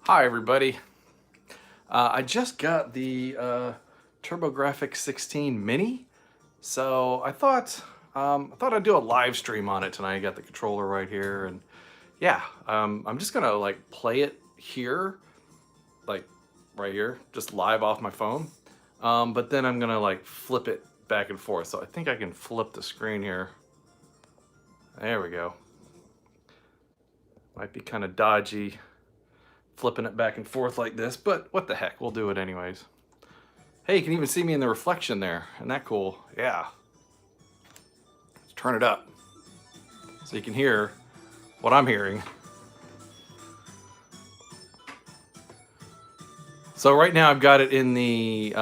Hi everybody. I just got the TurboGrafx-16 Mini, so I thought I'd do a live stream on it tonight. I got the controller right here, and yeah, I'm just gonna like play it here, like right here, just live off my phone. But then I'm gonna like flip it back and forth. So I think I can flip the screen here. There we go. Might be kind of dodgy flipping it back and forth like this, but what the heck, we'll do it anyways. Hey, you can even see me in the reflection there. Isn't that cool? Yeah. Let's turn it up so you can hear what I'm hearing. So right now I've got it in the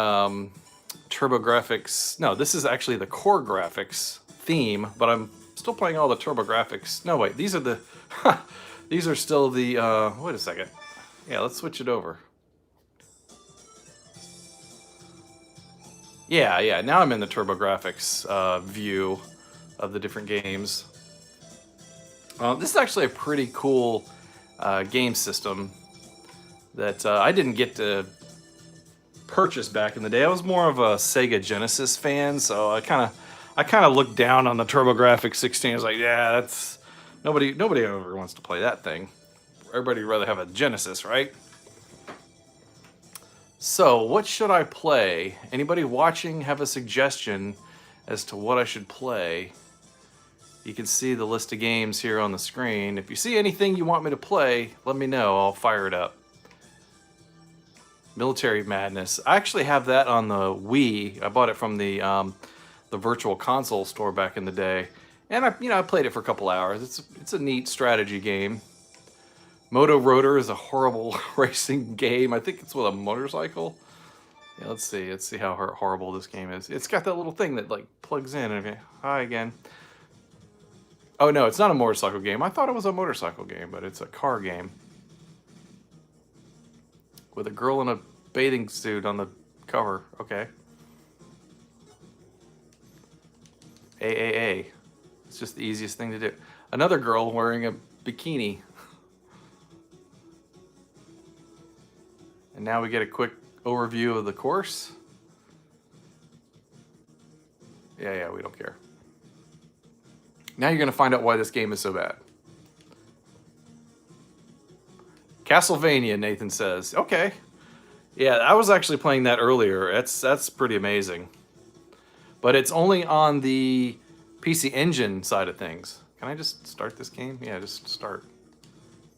TurboGrafx. No, this is actually the Core Graphics theme, but I'm still playing all the TurboGrafx. No, wait, these are the, these are still the, wait a second. Yeah, let's switch it over. Yeah, now I'm in the TurboGrafx view of the different games. This is actually a pretty cool game system that I didn't get to purchase back in the day. I was more of a Sega Genesis fan, so I kind of looked down on the TurboGrafx-16. I was like, yeah, that's nobody ever wants to play that thing. Everybody'd rather have a Genesis, right? So, what should I play? Anybody watching have a suggestion as to what I should play? You can see the list of games here on the screen. If you see anything you want me to play, let me know. I'll fire it up. Military Madness. I actually have that on the Wii. I bought it from the Virtual Console store back in the day, and I played it for a couple hours. It's a neat strategy game. Moto Rotor is a horrible racing game. I think it's with a motorcycle. Yeah, let's see how horrible this game is. It's got that little thing that like plugs in. Okay, hi again. Oh no, it's not a motorcycle game. I thought it was a motorcycle game, but it's a car game with a girl in a bathing suit on the cover. Okay. AAA. It's just the easiest thing to do. Another girl wearing a bikini. And now we get a quick overview of the course. Yeah, we don't care. Now you're going to find out why this game is so bad. Castlevania, Nathan says. Okay. Yeah, I was actually playing that earlier. That's pretty amazing. But it's only on the PC Engine side of things. Can I just start this game? Yeah, just start.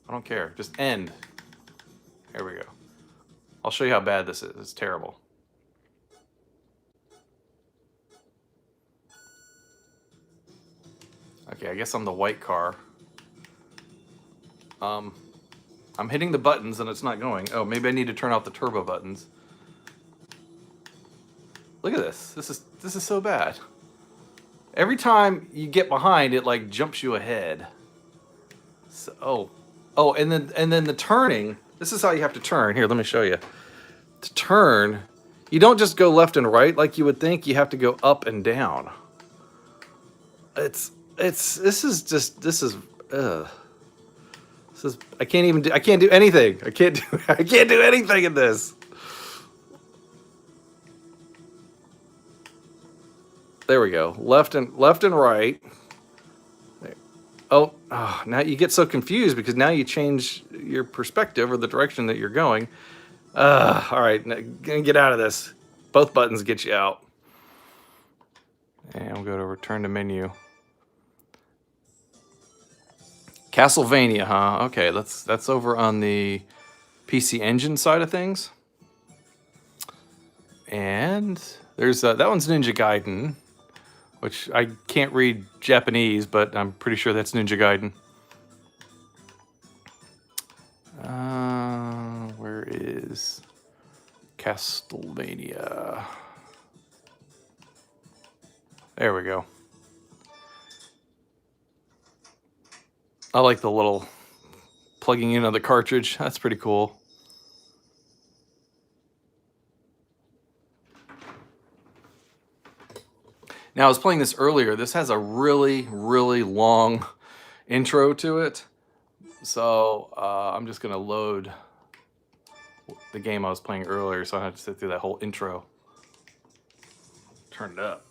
I don't care. Just end. There we go. I'll show you how bad this is. It's terrible. Okay, I guess I'm the white car. I'm hitting the buttons and it's not going. Oh, maybe I need to turn off the turbo buttons. Look at this. This is so bad. Every time you get behind, it like jumps you ahead. So, oh, and then the turning. This is how you have to turn. Here, let me show you. To turn, you don't just go left and right like you would think. You have to go up and down. This is I can't do anything. I can't do anything in this. There we go. Left and right. Oh, now you get so confused because now you change your perspective or the direction that you're going. All right, gonna get out of this. Both buttons get you out. And we'll go to return to menu. Castlevania, huh? Okay, that's over on the PC Engine side of things. And there's that one's Ninja Gaiden, which I can't read Japanese, but I'm pretty sure that's Ninja Gaiden. Where is Castlevania? There we go. I like the little plugging in of the cartridge. That's pretty cool. Now, I was playing this earlier. This has a really, really long intro to it. So I'm just going to load the game I was playing earlier, so I had to sit through that whole intro. Turn it up.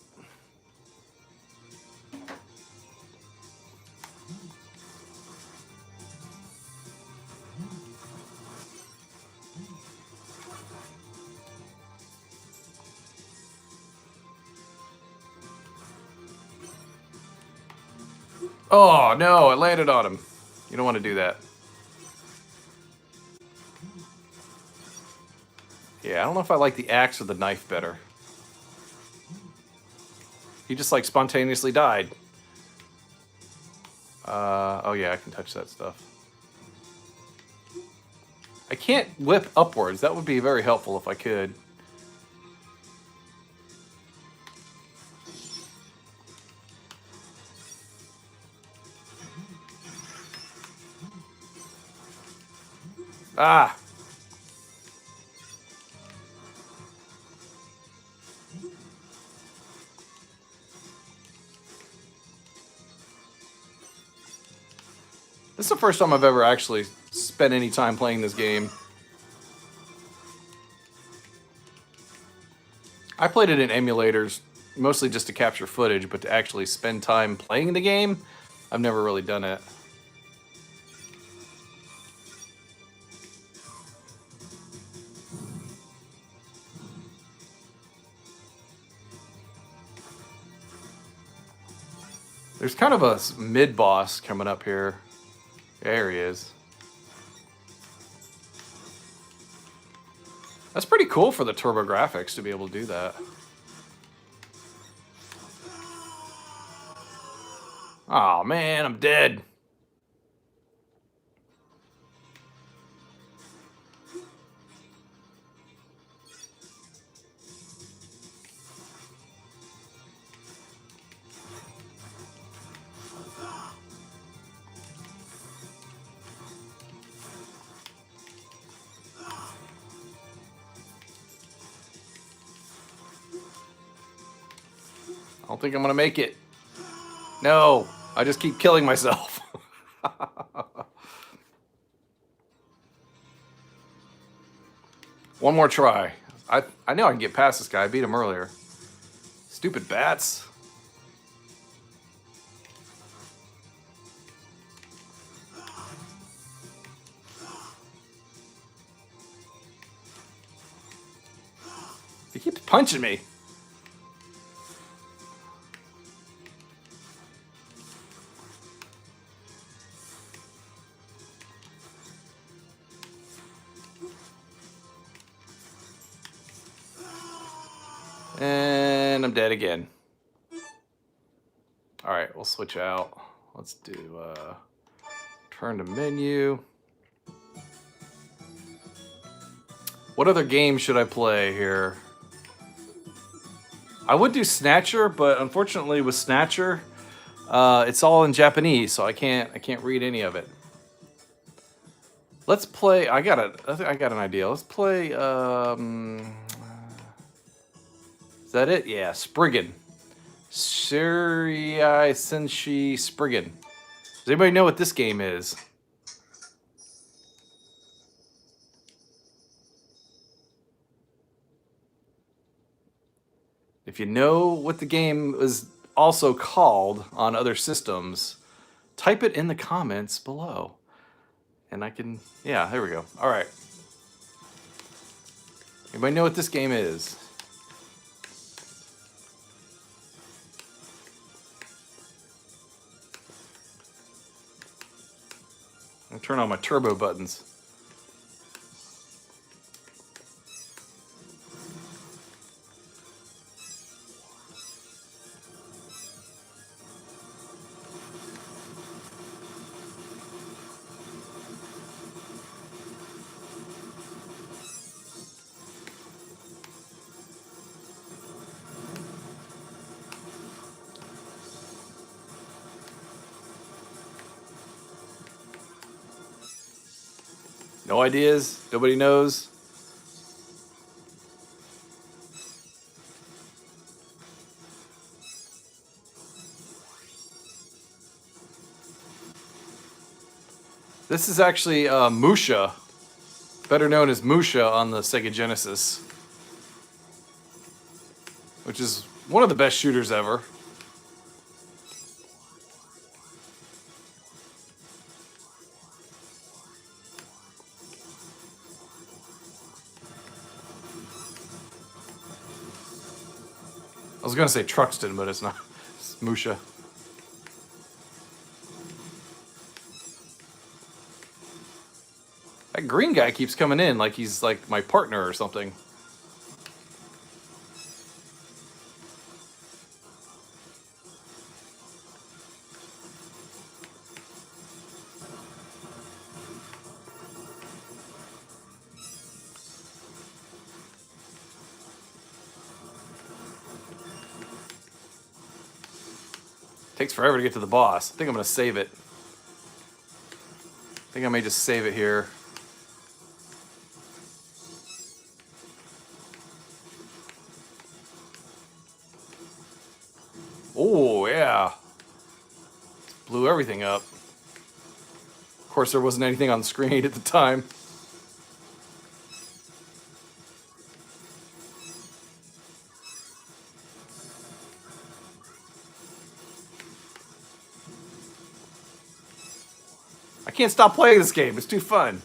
Oh, no, I landed on him. You don't want to do that. Yeah, I don't know if I like the axe or the knife better. He just, like, spontaneously died. Oh yeah, I can touch that stuff. I can't whip upwards. That would be very helpful if I could. Ah! This is the first time I've ever actually spent any time playing this game. I played it in emulators, mostly just to capture footage, but to actually spend time playing the game, I've never really done it. There's kind of a mid-boss coming up here. There he is. That's pretty cool for the TurboGrafx to be able to do that. Oh man, I'm dead. I don't think I'm gonna make it. No, I just keep killing myself. One more try. I know I can get past this guy. I beat him earlier. Stupid bats. He keeps punching me. And I'm dead again. All right, we'll switch out. Let's do turn to menu. What other game should I play here? I would do Snatcher, but unfortunately with Snatcher, it's all in Japanese, so I can't read any of it. Let's play. I got an idea. Let's play. Is that it? Yeah, Spriggan. Serii Senshi Spriggan. Does anybody know what this game is? If you know what the game is also called on other systems, type it in the comments below. And I can, yeah, there we go. All right. Anybody know what this game is? I'll turn on my turbo buttons. No ideas? Nobody knows? This is actually Musha. better known as Musha on the Sega Genesis, which is one of the best shooters ever. I was gonna say Truxton, but it's not. It's Musha. That green guy keeps coming in like he's like my partner or something. Takes forever to get to the boss. I think I'm gonna save it. I think I may just save it here. Oh, yeah. Blew everything up. Of course, there wasn't anything on the screen at the time. I can't stop playing this game. It's too fun.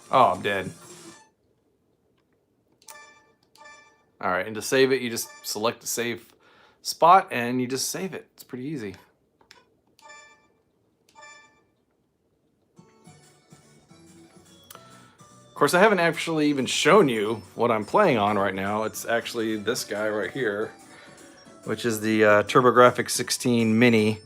Oh, I'm dead. All right, and to save it, you just select the save spot and you just save it. It's pretty easy. Of course, I haven't actually even shown you what I'm playing on right now. It's actually this guy right here, which is the TurboGrafx-16 Mini.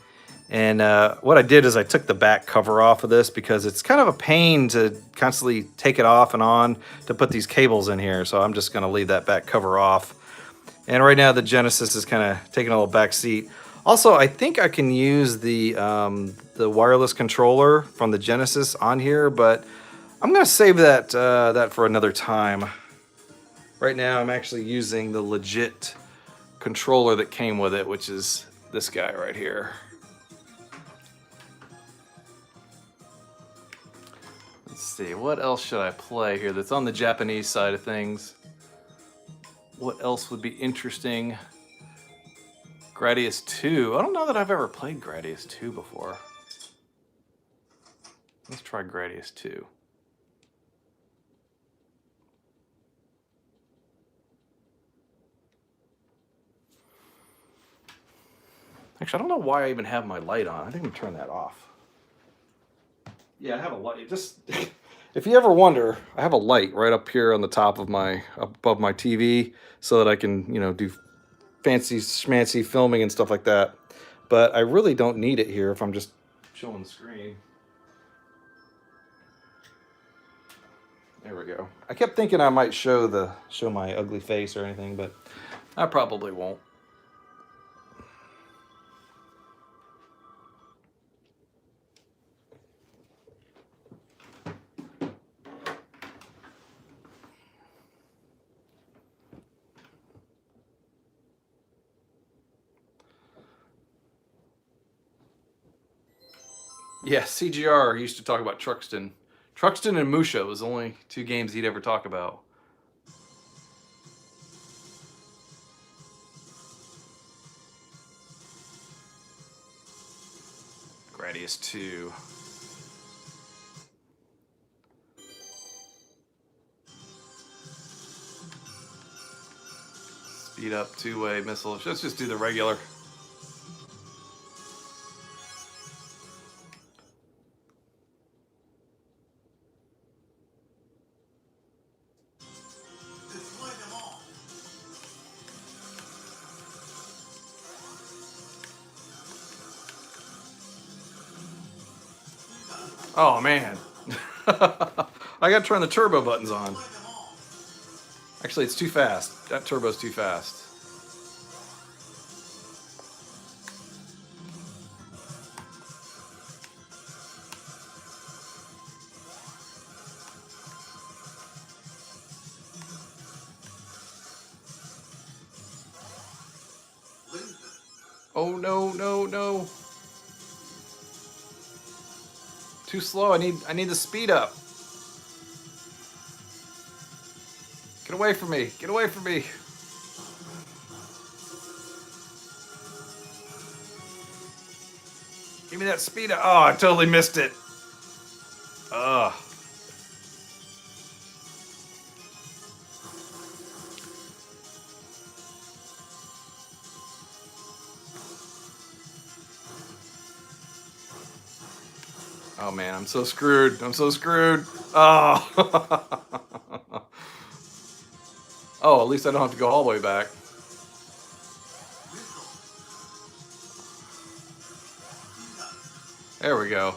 And what I did is I took the back cover off of this because it's kind of a pain to constantly take it off and on to put these cables in here. So I'm just going to leave that back cover off. And right now the Genesis is kind of taking a little back seat. Also, I think I can use the wireless controller from the Genesis on here, but I'm going to save that, that for another time. Right now I'm actually using the legit controller that came with it, which is this guy right here. Let's see, what else should I play here that's on the Japanese side of things? What else would be interesting? Gradius 2. I don't know that I've ever played Gradius 2 before. Let's try Gradius 2. Actually, I don't know why I even have my light on. I think I'm gonna turn that off. Yeah, I have a light. Just if you ever wonder, I have a light right up here on the top of above my TV, so that I can, you know, do fancy schmancy filming and stuff like that. But I really don't need it here if I'm just showing the screen. There we go. I kept thinking I might show my ugly face or anything, but I probably won't. Yeah, CGR used to talk about Truxton. Truxton and Musha was the only two games he'd ever talk about. Gradius 2. Speed up, two-way missile. Let's just do the regular. Oh man. I gotta turn the turbo buttons on. Actually, it's too fast. That turbo's too fast. Oh no, no, no. Too slow. I need the speed up. Get away from me. Get away from me. Give me that speed up. Oh, I totally missed it. Ugh. Oh man, I'm so screwed. I'm so screwed. Oh. Oh, at least I don't have to go all the way back. There we go.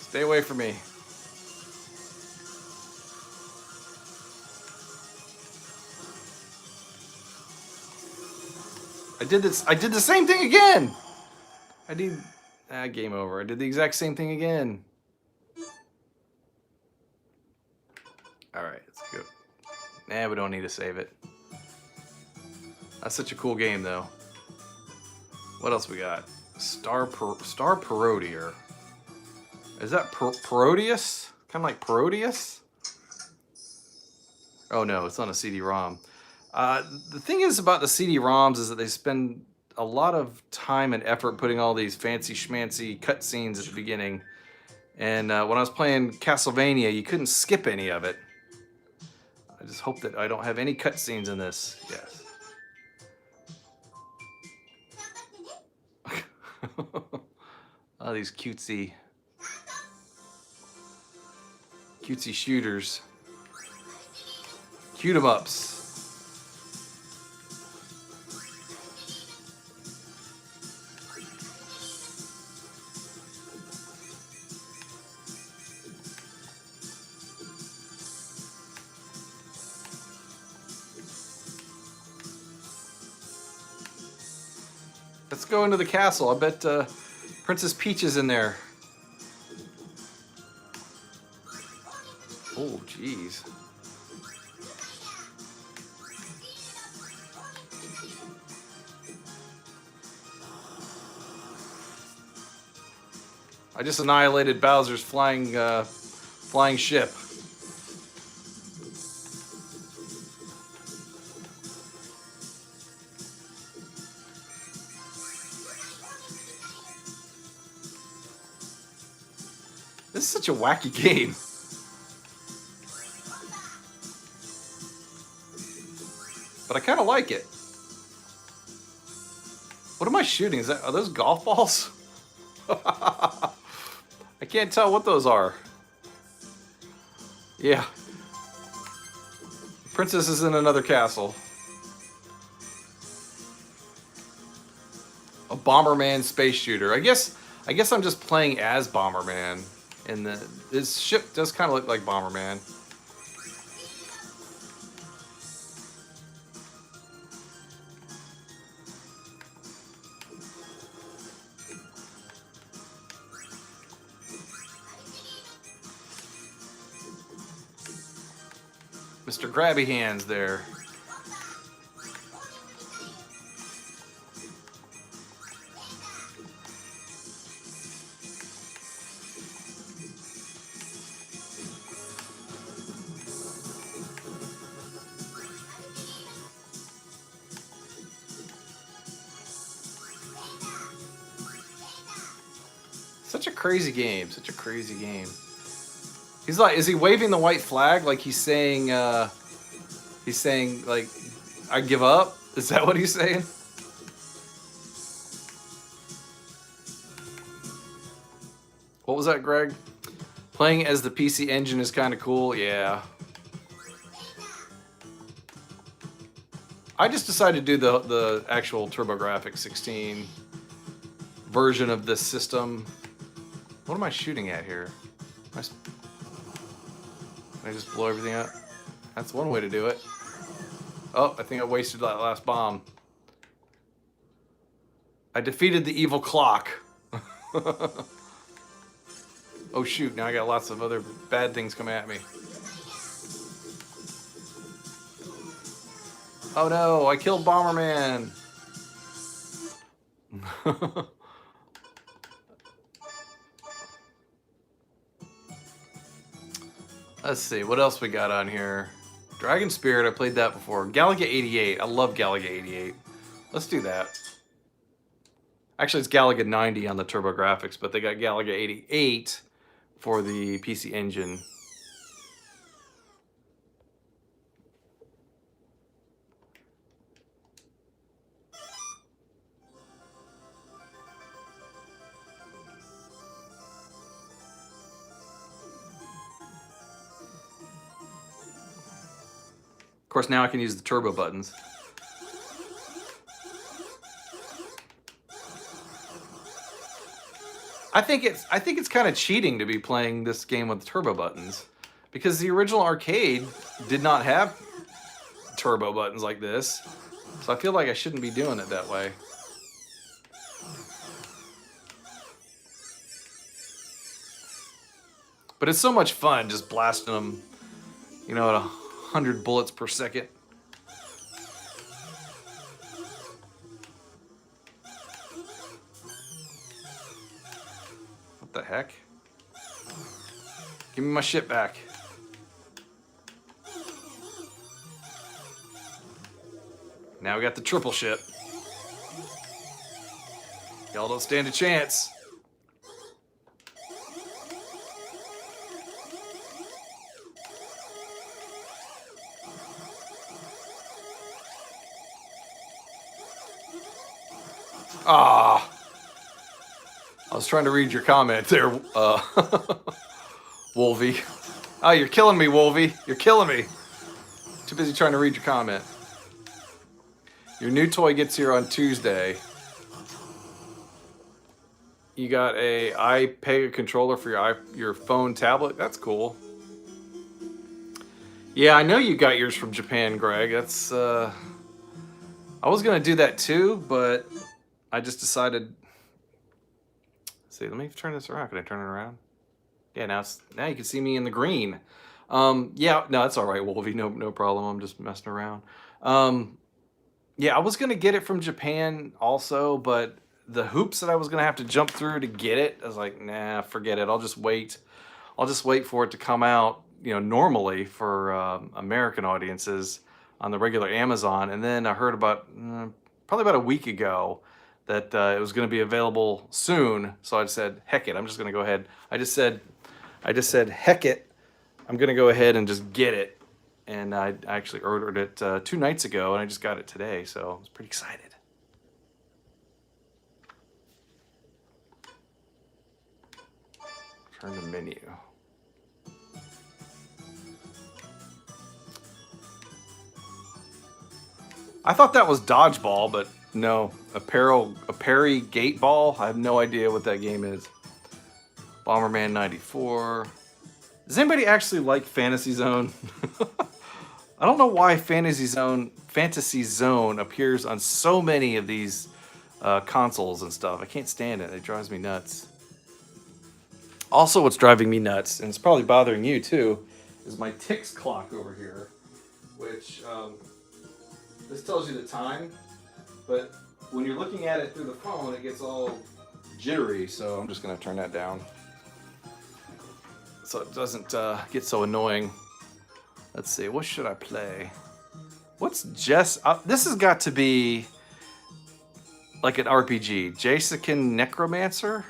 Stay away from me. I did the same thing again. Game over. I did the exact same thing again. All right, let's go. Nah, we don't need to save it. That's such a cool game, though. What else we got? Star Parodier. Is that Parodius? Kind of like Parodius? Oh no, it's on a CD-ROM. The thing is about the CD-ROMs is that they spend a lot of time and effort putting all these fancy schmancy cutscenes at the beginning. And when I was playing Castlevania, you couldn't skip any of it. I just hope that I don't have any cutscenes in this. Yes. Oh, these cutesy shooters. Cute 'em ups. Let's go into the castle. I bet Princess Peach is in there. Oh, jeez. I just annihilated Bowser's flying ship. This is such a wacky game. But I kind of like it. What am I shooting? Are those golf balls? I can't tell what those are. Yeah. Princess is in another castle. A Bomberman space shooter. I guess I'm just playing as Bomberman. And his ship does kind of look like Bomberman. Mr. Grabby Hands there. Such a crazy game. Such a crazy game. He's like, is he waving the white flag like he's saying, like, I give up? Is that what he's saying? What was that, Greg? Playing as the PC Engine is kind of cool. Yeah. I just decided to do the actual TurboGrafx-16 version of this system. What am I shooting at here? Can I just blow everything up? That's one way to do it. Oh, I think I wasted that last bomb. I defeated the evil clock. Oh shoot, now I got lots of other bad things coming at me. Oh no, I killed Bomberman. Let's see, what else we got on here? Dragon Spirit, I played that before. Galaga 88, I love Galaga 88. Let's do that. Actually, it's Galaga 90 on the TurboGrafx, but they got Galaga 88 for the PC Engine. Of course, now I can use the turbo buttons. I think it's kind of cheating to be playing this game with turbo buttons, because the original arcade did not have turbo buttons like this. So I feel like I shouldn't be doing it that way. But it's so much fun just blasting them, you know, at 100 bullets per second. What the heck? Give me my shit back. Now we got the triple ship. Y'all don't stand a chance. Ah, I was trying to read your comment there, Wolvie. Oh, you're killing me, Wolvie. You're killing me. Too busy trying to read your comment. Your new toy gets here on Tuesday. You got a iPega controller for your phone tablet. That's cool. Yeah, I know you got yours from Japan, Greg. That's I was gonna do that too, but I just decided. Let's see, let me turn this around. Can I turn it around? Yeah, now you can see me in the green. Yeah, no, that's all right, Wolvie. No problem. I'm just messing around. Yeah, I was gonna get it from Japan also, but the hoops that I was gonna have to jump through to get it, I was like, nah, forget it. I'll just wait. I'll just wait for it to come out, you know, normally for American audiences on the regular Amazon. And then I heard about probably about a week ago that it was going to be available soon. So I said, heck it, I'm just going to go ahead. I just said, heck it, I'm going to go ahead and just get it. And I actually ordered it 2 nights ago, and I just got it today. So I was pretty excited. Turn to menu. I thought that was dodgeball, but no. A parry gate ball? I have no idea what that game is. Bomberman 94. Does anybody actually like Fantasy Zone? I don't know why Fantasy Zone appears on so many of these consoles and stuff. I can't stand it. It drives me nuts. Also, what's driving me nuts, and it's probably bothering you too, is my ticks clock over here, which this tells you the time, but when you're looking at it through the phone, it gets all jittery, so I'm just going to turn that down so it doesn't get so annoying. Let's see, what should I play? What's Jess? This has got to be like an RPG. Jessican Necromancer?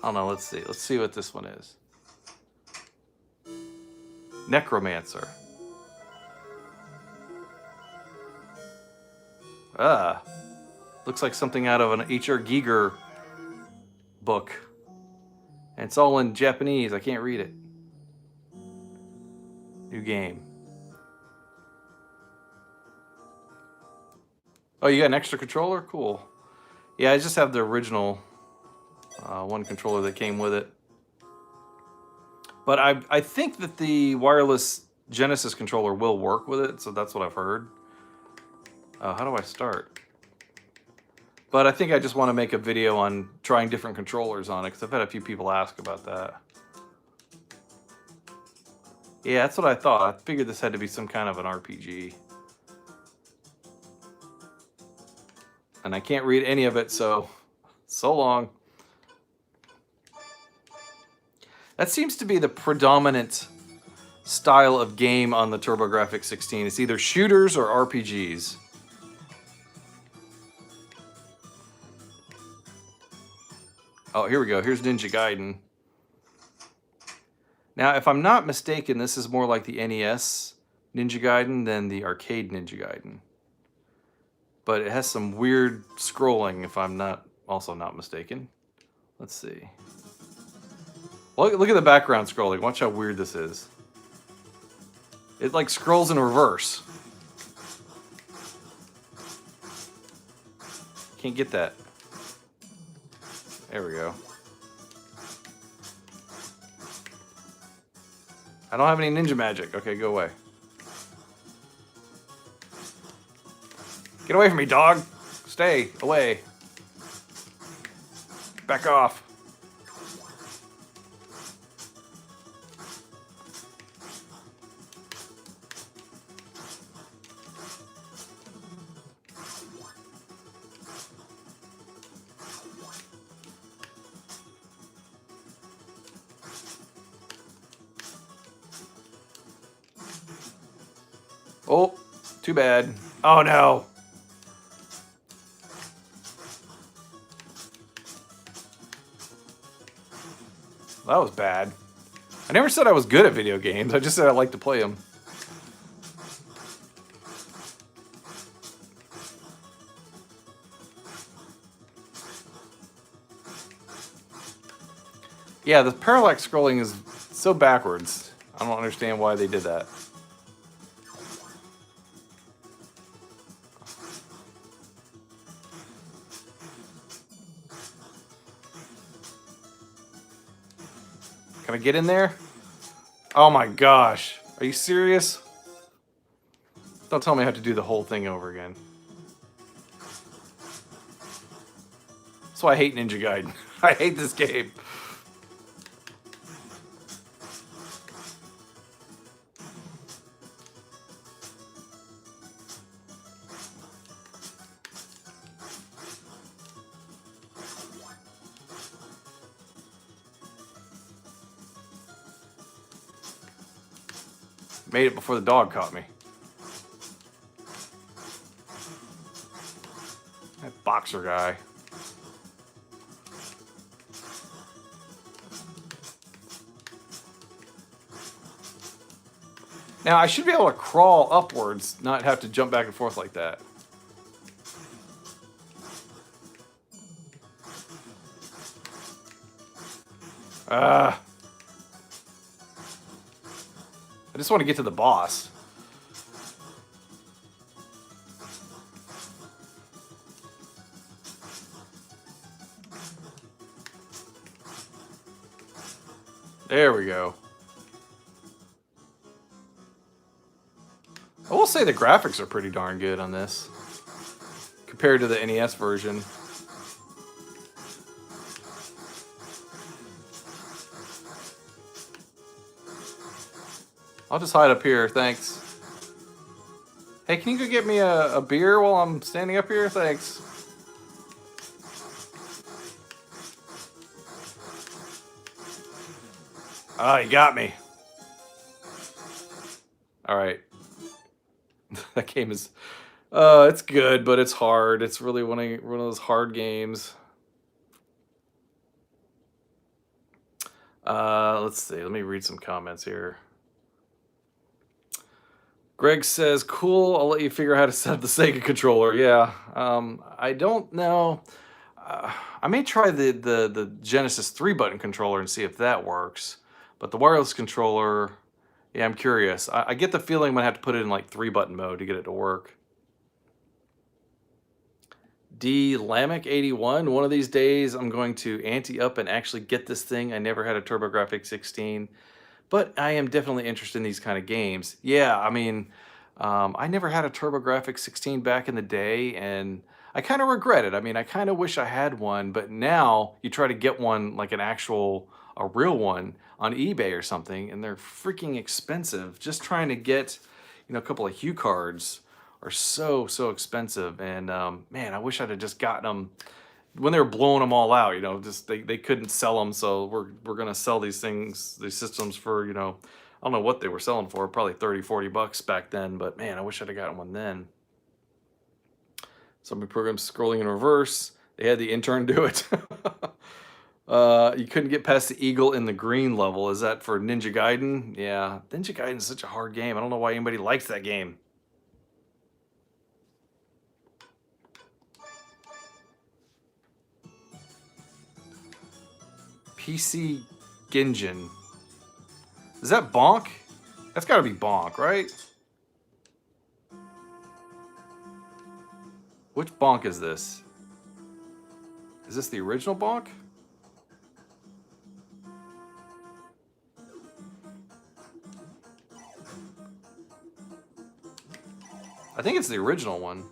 I don't know, let's see. Let's see what this one is. Necromancer. Looks like something out of an H.R. Giger book. And it's all in Japanese. I can't read it. New game. Oh, you got an extra controller? Cool. Yeah, I just have the original one controller that came with it. But I think that the wireless Genesis controller will work with it, so that's what I've heard. How do I start? But I think I just want to make a video on trying different controllers on it, because I've had a few people ask about that. Yeah, that's what I thought. I figured this had to be some kind of an RPG. and I can't read any of it, so long. That seems to be the predominant style of game on the TurboGrafx-16. It's either shooters or RPGs. Oh, here we go. Here's Ninja Gaiden. Now, if I'm not mistaken, this is more like the NES Ninja Gaiden than the arcade Ninja Gaiden. But it has some weird scrolling, if I'm not mistaken. Let's see. Look at the background scrolling. Watch how weird this is. It like scrolls in reverse. Can't get that. There we go. I don't have any ninja magic. Okay, go away. Get away from me, dog. Stay away. Back off. Oh, too bad. Oh no. That was bad. I never said I was good at video games. I just said I like to play them. Yeah, the parallax scrolling is so backwards. I don't understand why they did that. Can I get in there? Oh my gosh. Are you serious? Don't tell me I have to do the whole thing over again. That's why I hate Ninja Gaiden. I hate this game. Made it before the dog caught me. That boxer guy. Now, I should be able to crawl upwards, not have to jump back and forth like that. I just want to get to the boss. There we go. I will say the graphics are pretty darn good on this compared to the NES version. I'll just hide up here, thanks. Hey, can you go get me a beer while I'm standing up here? Thanks. Ah, you got me. Alright. That game is... it's good, but it's hard. It's really one of those hard games. Let's see. Let me read some comments here. Greg says, cool, I'll let you figure out how to set up the Sega controller. Yeah, I don't know. I may try the Genesis 3-button controller and see if that works. But the wireless controller, yeah, I'm curious. I get the feeling I'm going to have to put it in like 3-button mode to get it to work. D. Lamek81, one of these days I'm going to ante up and actually get this thing. I never had a TurboGrafx-16. But I am definitely interested in these kind of games. Yeah, I mean, I never had a TurboGrafx-16 back in the day, and I kind of regret it. I mean, I kind of wish I had one, but now you try to get one, like a real one, on eBay or something, and they're freaking expensive. Just trying to get, a couple of HUE cards are so expensive. And man, I wish I'd have just gotten them when they were blowing them all out. Just they couldn't sell them, so we're gonna sell these systems for I don't know what they were selling for, probably 30-40 bucks back then. But man, I wish I'd have gotten one then. So many programs scrolling in reverse. They had the intern do it. You couldn't get past the eagle in the green level. Is that for Ninja Gaiden? Yeah, Ninja Gaiden is such a hard game. I don't know why anybody likes that game. PC Ginjin. Is that Bonk? That's got to be Bonk, right? Which Bonk is this? Is this the original Bonk? I think it's the original one.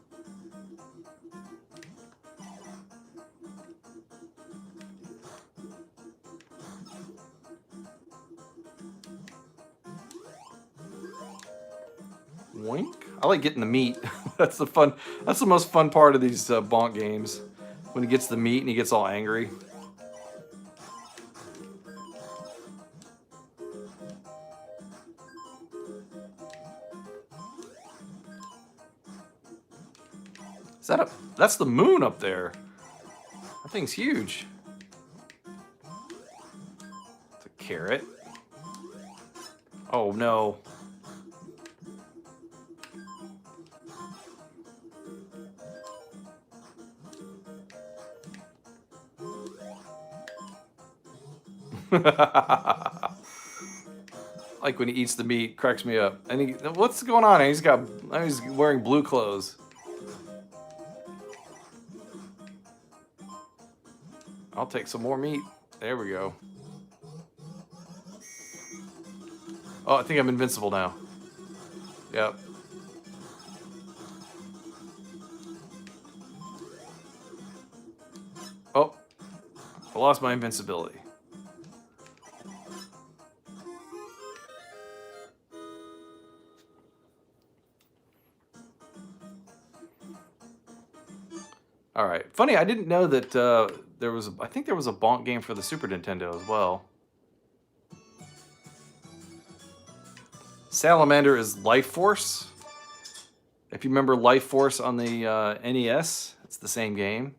Wink. I like getting the meat. That's the most fun part of these Bonk games. When he gets the meat and he gets all angry. That's the moon up there. That thing's huge. It's a carrot. Oh no. Like when he eats the meat, cracks me up. And what's going on? He's wearing blue clothes. I'll take some more meat. There we go. Oh, I think I'm invincible now. Yep. Oh, I lost my invincibility. All right. Funny, I didn't know that I think there was a Bonk game for the Super Nintendo as well. Salamander is Life Force. If you remember Life Force on the NES, it's the same game.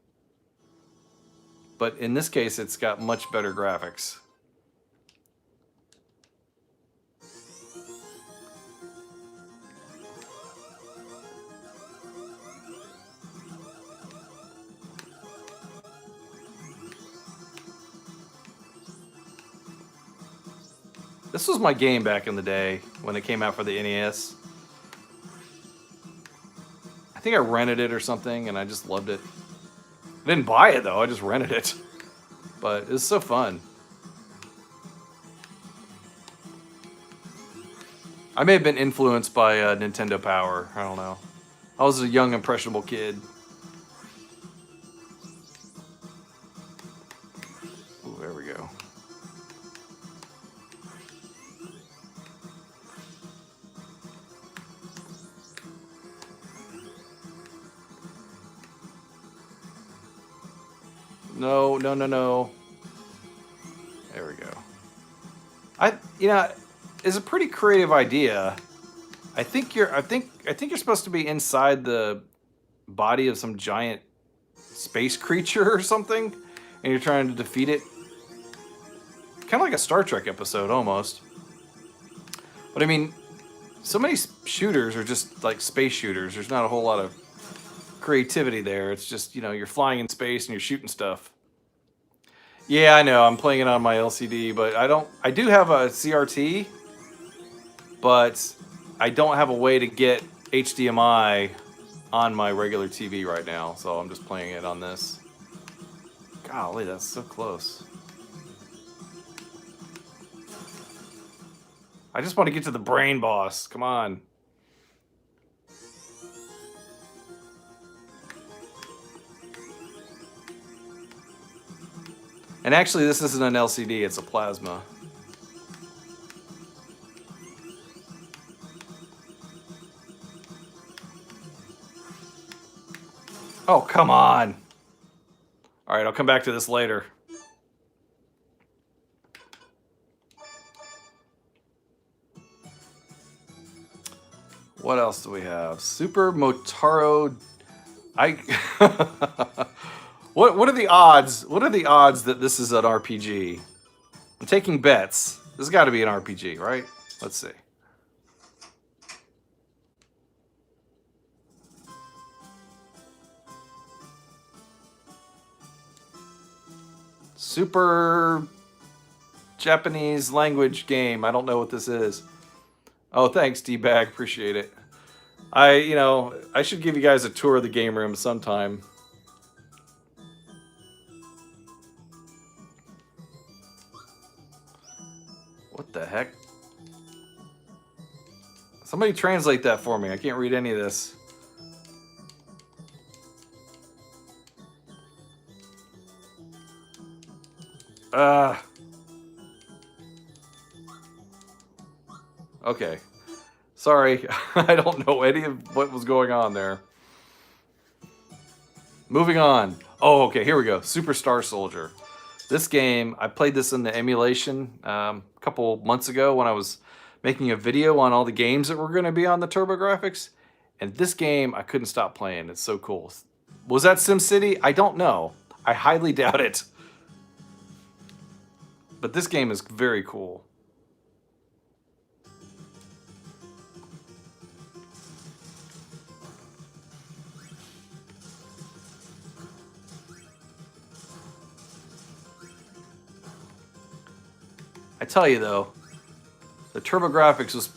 But in this case, it's got much better graphics. This was my game back in the day when it came out for the NES. I think I rented it or something, and I just loved it. I didn't buy it, though. I just rented it. But it was so fun. I may have been influenced by Nintendo Power. I don't know. I was a young, impressionable kid. Ooh, there we go. No. There we go. It's a pretty creative idea. I think you're supposed to be inside the body of some giant space creature or something, and you're trying to defeat it. Kind of like a Star Trek episode almost. But I mean, so many shooters are just like space shooters. There's not a whole lot of creativity there. It's just, you're flying in space and you're shooting stuff. Yeah, I know. I'm playing it on my LCD, but I do have a CRT, but I don't have a way to get HDMI on my regular TV right now, so I'm just playing it on this. Golly, that's so close. I just want to get to the brain boss. Come on. And actually, this isn't an LCD, it's a plasma. Oh, come on. All right, I'll come back to this later. What else do we have? Super Motaro. What are the odds? What are the odds that this is an RPG? I'm taking bets. This has got to be an RPG, right? Let's see. Super Japanese language game. I don't know what this is. Oh, thanks, D-Bag. Appreciate it. I should give you guys a tour of the game room sometime. What the heck? Somebody translate that for me. I can't read any of this. Okay. Sorry, I don't know any of what was going on there. Moving on. Oh, okay, here we go. Superstar Soldier. This game, I played this in the emulation a couple months ago when I was making a video on all the games that were going to be on the TurboGrafx. And this game, I couldn't stop playing. It's so cool. Was that SimCity? I don't know. I highly doubt it. But this game is very cool. I tell you though, the TurboGrafx was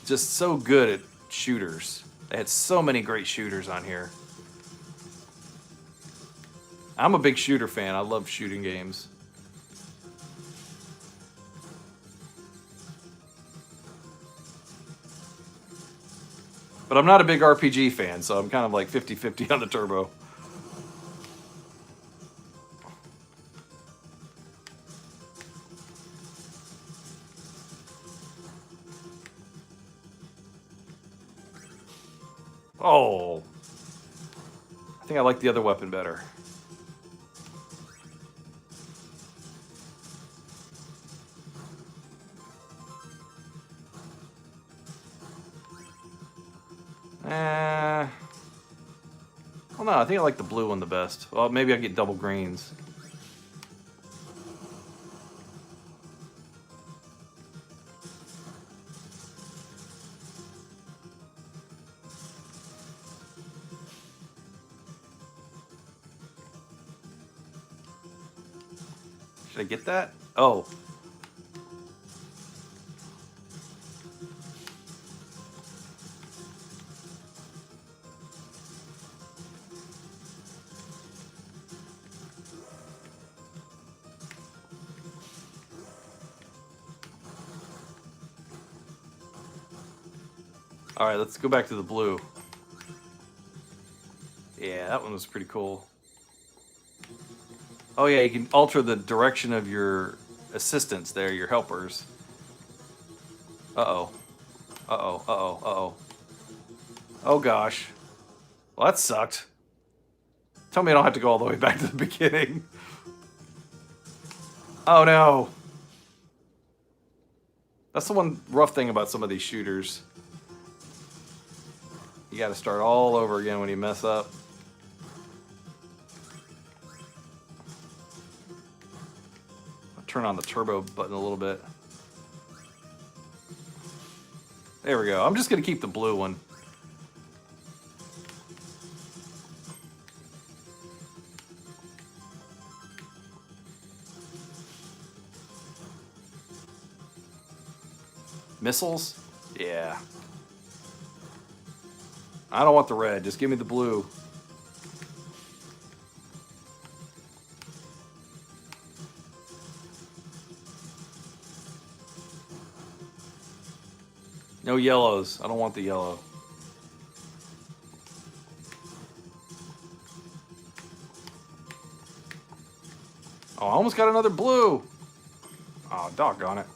just so good at shooters. They had so many great shooters on here. I'm a big shooter fan. I love shooting games. But I'm not a big RPG fan, so I'm kind of like 50-50 on the Turbo. Oh. I think I like the other weapon better. Well, no, I think I like the blue one the best. Well, maybe I get double greens. Should I get that? Oh. All right, let's go back to the blue. Yeah, that one was pretty cool. Oh yeah, you can alter the direction of your assistants there, your helpers. Uh-oh. Uh-oh, uh-oh, uh-oh. Oh gosh. Well, that sucked. Tell me I don't have to go all the way back to the beginning. Oh no. That's the one rough thing about some of these shooters. You gotta start all over again when you mess up. I'll turn on the turbo button a little bit. There we go. I'm just gonna keep the blue one. Missiles? Yeah. I don't want the red. Just give me the blue. No yellows. I don't want the yellow. Oh, I almost got another blue. Oh, doggone it.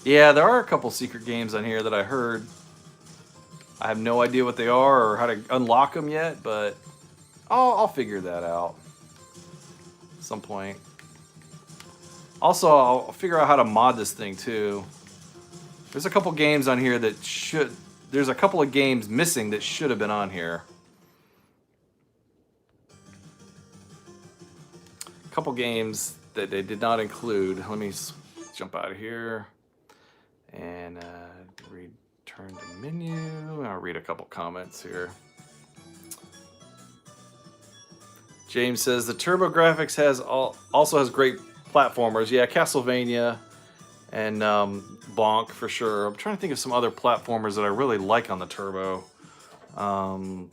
Yeah, there are a couple secret games on here that I heard. I have no idea what they are or how to unlock them yet, but I'll figure that out at some point. Also, I'll figure out how to mod this thing too. There's a couple games on here that should... There's a couple of games missing that should have been on here. A couple games that they did not include. Let me jump out of here and return to menu. I'll read a couple comments here. James says the TurboGrafx also has great platformers. Yeah, Castlevania and Bonk for sure. I'm trying to think of some other platformers that I really like on the Turbo. Other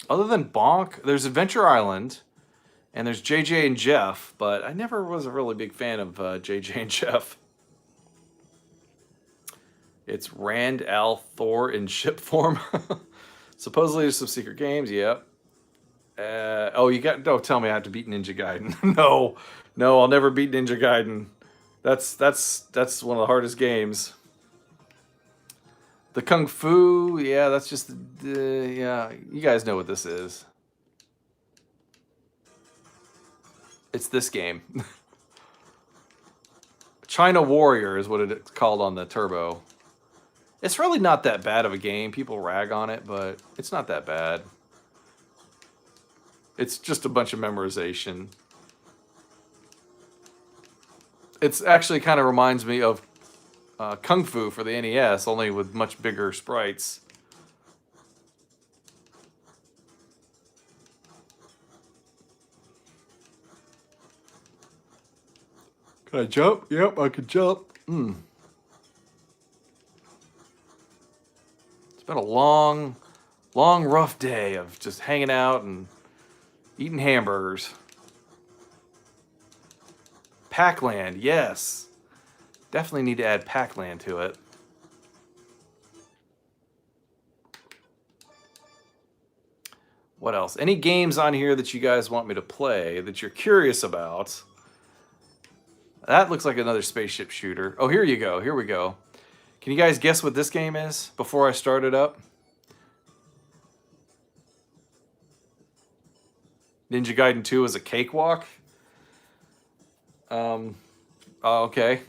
than Bonk, there's Adventure Island. And there's JJ and Jeff, but I never was a really big fan of JJ and Jeff. It's Rand Al Thor in ship form. Supposedly there's some secret games, yep. Don't tell me I have to beat Ninja Gaiden. No, I'll never beat Ninja Gaiden. That's one of the hardest games. The Kung Fu, yeah, that's just, yeah, you guys know what this is. It's this game. China Warrior is what it's called on the Turbo. It's really not that bad of a game. People rag on it, but it's not that bad. It's just a bunch of memorization. It's actually kind of reminds me of Kung Fu for the NES, only with much bigger sprites. Can I jump? Yep, I can jump. It's been a long, rough day of just hanging out and eating hamburgers. Pac-Land, yes. Definitely need to add Pac-Land to it. What else? Any games on here that you guys want me to play that you're curious about? That looks like another spaceship shooter. Oh, here you go. Here we go. Can you guys guess what this game is before I start it up? Ninja Gaiden 2 is a cakewalk? Okay.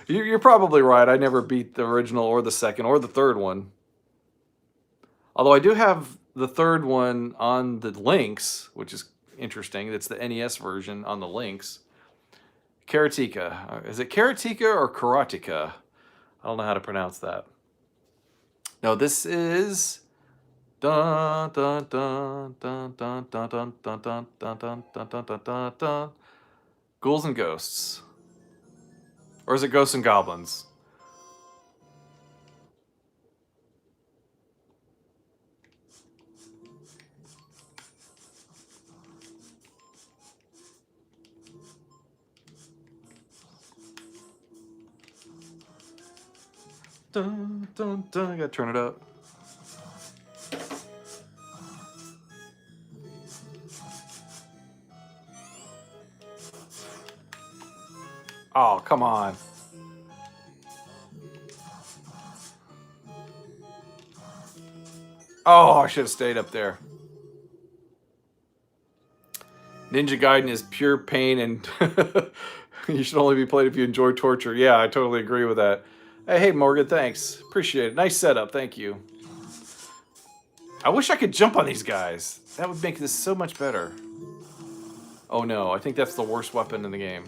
You're probably right. I never beat the original or the second or the third one. Although I do have the third one on the Lynx, which is interesting. It's the NES version on the Lynx. Karateka. Is it Karateka or Karateka? I don't know how to pronounce that. No, this is dun dun dun dun dun dun dun dun dun dun dun dun dun dun dun dun. Ghouls and Ghosts. Or is it Ghosts and Goblins? Dun, dun, dun. I gotta turn it up. Oh, come on. Oh, I should have stayed up there. Ninja Gaiden is pure pain and you should only be played if you enjoy torture. Yeah, I totally agree with that. Hey, Morgan, thanks. Appreciate it. Nice setup. Thank you. I wish I could jump on these guys. That would make this so much better. Oh no, I think that's the worst weapon in the game.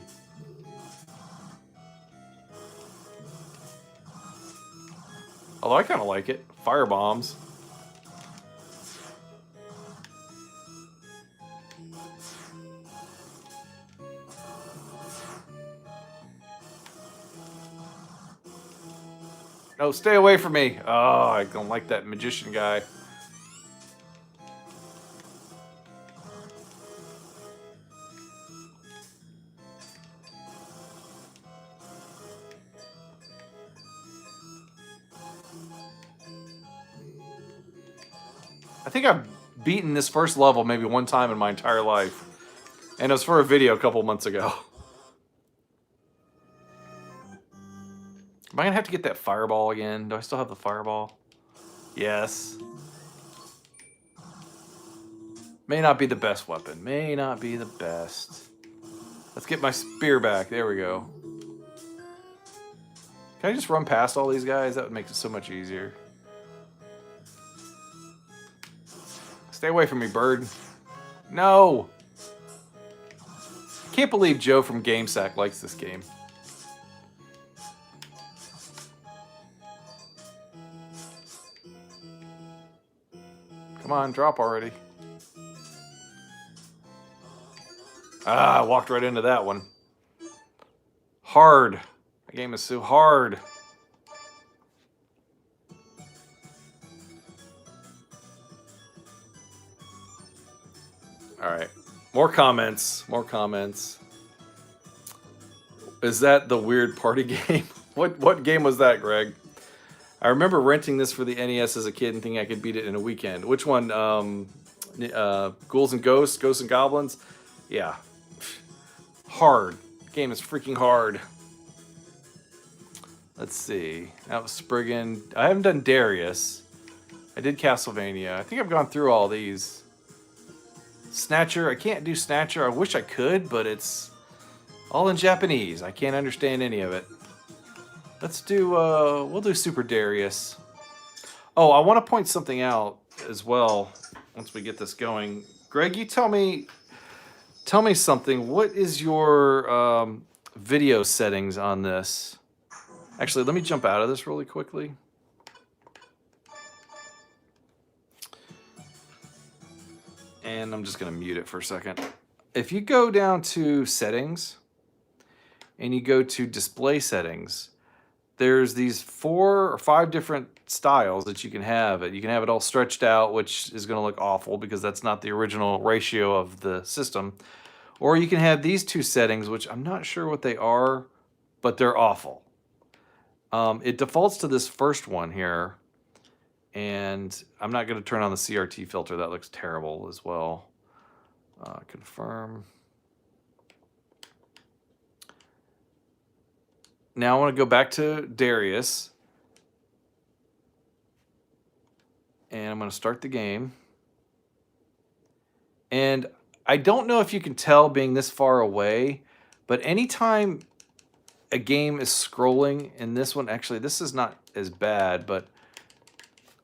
Although I kind of like it. Fire bombs. No, stay away from me. Oh, I don't like that magician guy. I think I've beaten this first level maybe one time in my entire life. And it was for a video a couple months ago. Am I gonna have to get that fireball again? Do I still have the fireball? Yes. May not be the best weapon. May not be the best. Let's get my spear back. There we go. Can I just run past all these guys? That would make it so much easier. Stay away from me, bird. No! Can't believe Joe from GameSack likes this game. Come on, drop already. Ah, I walked right into that one. Hard. The game is so hard. All right. More comments. More comments. Is that the weird party game? What game was that, Greg? I remember renting this for the NES as a kid and thinking I could beat it in a weekend. Which one? Ghouls and Ghosts? Ghosts and Goblins? Yeah. Hard. Game is freaking hard. Let's see. That was Spriggan. I haven't done Darius. I did Castlevania. I think I've gone through all these. Snatcher. I can't do Snatcher. I wish I could, but it's all in Japanese. I can't understand any of it. Let's do, we'll do Super Darius. Oh, I want to point something out as well once we get this going. Greg, you tell me something. What is your video settings on this? Actually, let me jump out of this really quickly. And I'm just going to mute it for a second. If you go down to settings and you go to display settings, there's these 4 or 5 different styles that you can have it. You can have it all stretched out, which is going to look awful because that's not the original ratio of the system. Or you can have these 2 settings, which I'm not sure what they are, but they're awful. It defaults to this first one here, and I'm not going to turn on the CRT filter. That looks terrible as well. Confirm. Now I want to go back to Darius, and I'm going to start the game. And I don't know if you can tell being this far away, but anytime a game is scrolling in this one, actually this is not as bad, but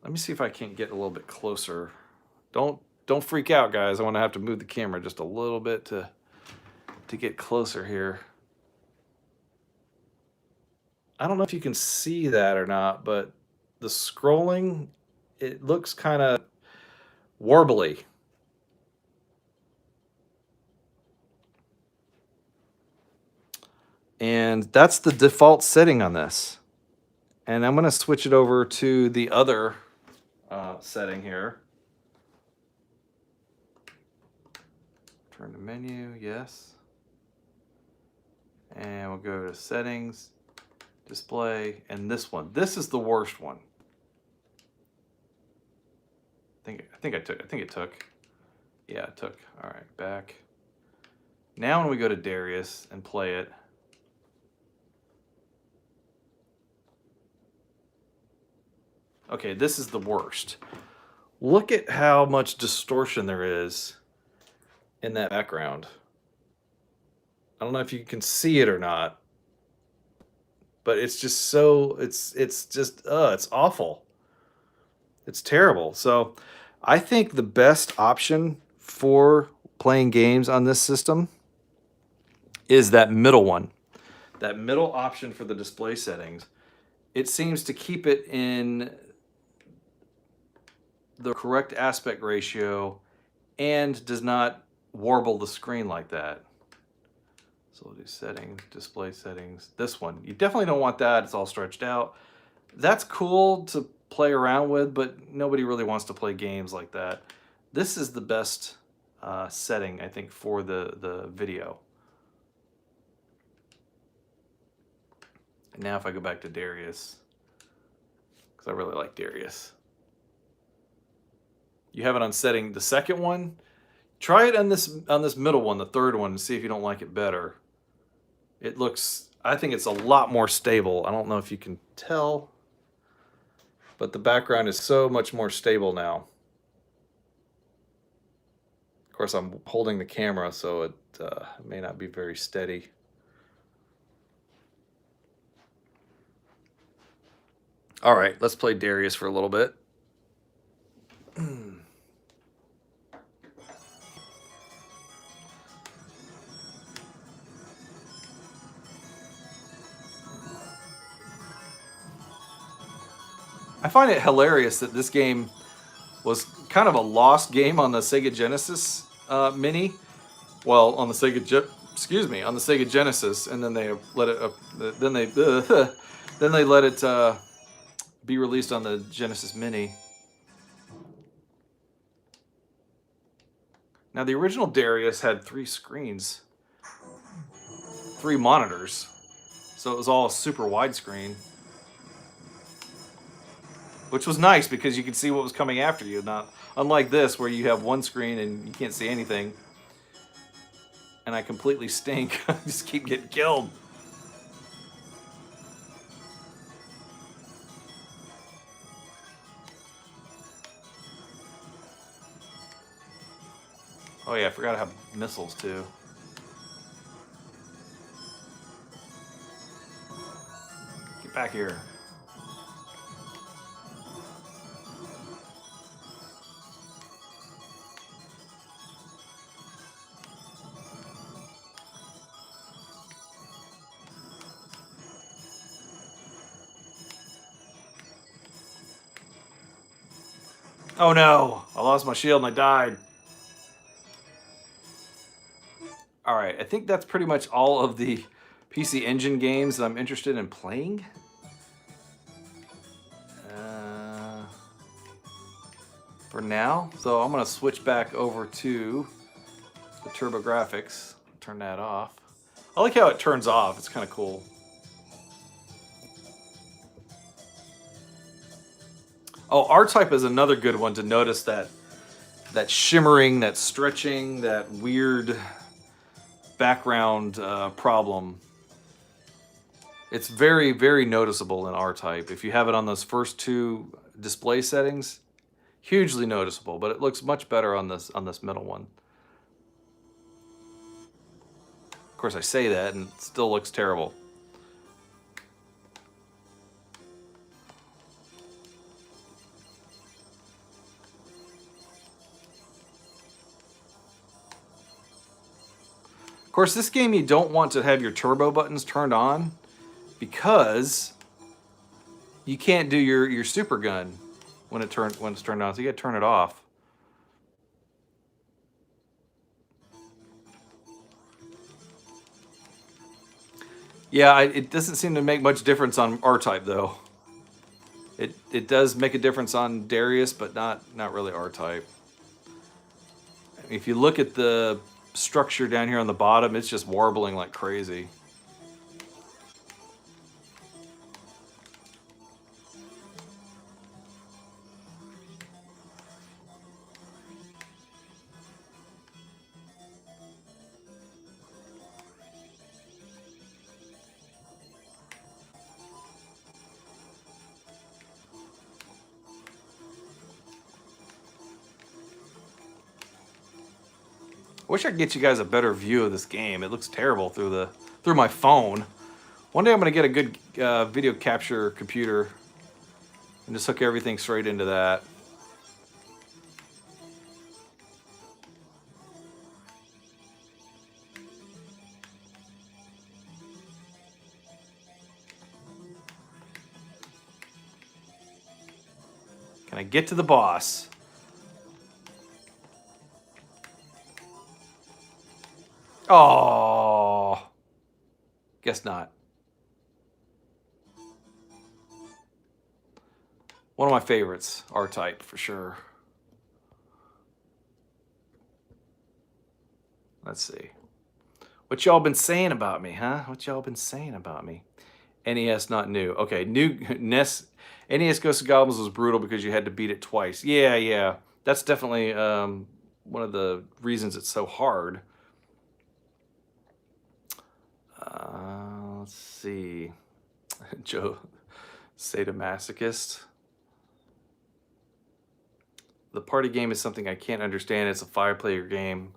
let me see if I can't get a little bit closer. Don't freak out, guys. I want to have to move the camera just a little bit to get closer here. I don't know if you can see that or not, but the scrolling, it looks kind of warbly. And that's the default setting on this. And I'm going to switch it over to the other setting here. Turn to menu, yes. And we'll go to settings, display, and this one. This is the worst one. I think it took. Yeah, it took. All right, back. Now when we go to Darius and play it, okay, this is the worst. Look at how much distortion there is in that background. I don't know if you can see it or not, but it's just so, it's awful. It's terrible. So I think the best option for playing games on this system is that middle one. That middle option for the display settings. It seems to keep it in the correct aspect ratio and does not warble the screen like that. So we'll do settings, display settings. This one, you definitely don't want that. It's all stretched out. That's cool to play around with, but nobody really wants to play games like that. This is the best setting, I think, for the video. And now if I go back to Darius, because I really like Darius. You have it on setting the second one. Try it on this middle one, the third one, and see if you don't like it better. It looks, I think it's a lot more stable. I don't know if you can tell, but the background is so much more stable now. Of course, I'm holding the camera, so it may not be very steady. All right, let's play Darius for a little bit. I find it hilarious that this game was kind of a lost game on the Sega Genesis Mini. Well, on the on the Sega Genesis, and then they let it then they let it be released on the Genesis Mini. Now the original Darius had 3 screens, 3 monitors, so it was all super widescreen, which was nice because you could see what was coming after you. Not unlike this, where you have 1 screen and you can't see anything. And I completely stink. I just keep getting killed. Oh yeah, I forgot to have missiles too. Get back here. Oh no, I lost my shield and I died. All right, I think that's pretty much all of the PC Engine games that I'm interested in playing. For now, so I'm gonna switch back over to the TurboGrafx. Turn that off. I like how it turns off. It's kind of cool. Oh, R-Type is another good one to notice that shimmering, that stretching, that weird background problem. It's very, very noticeable in R-Type. If you have it on those first 2 display settings, hugely noticeable, but it looks much better on this middle one. Of course, I say that and it still looks terrible. Of course, this game you don't want to have your turbo buttons turned on because you can't do your super gun when it's turned on, so you gotta turn it off. Yeah, it doesn't seem to make much difference on R-Type though. It does make a difference on Darius, but not really R-Type. If you look at the structure down here on the bottom, it's just warbling like crazy. I wish I could get you guys a better view of this game. It looks terrible through my phone. One day I'm gonna get a good video capture computer and just hook everything straight into that. Can I get to the boss? Oh, guess not. One of my favorites, R-Type for sure. Let's see. What y'all been saying about me, huh? What y'all been saying about me? NES not new. Okay, new NES Ghosts and Goblins was brutal because you had to beat it twice. Yeah. That's definitely one of the reasons it's so hard. Let's see. see. Joe, sadomasochist. The party game is something I can't understand. It's a 5-player game.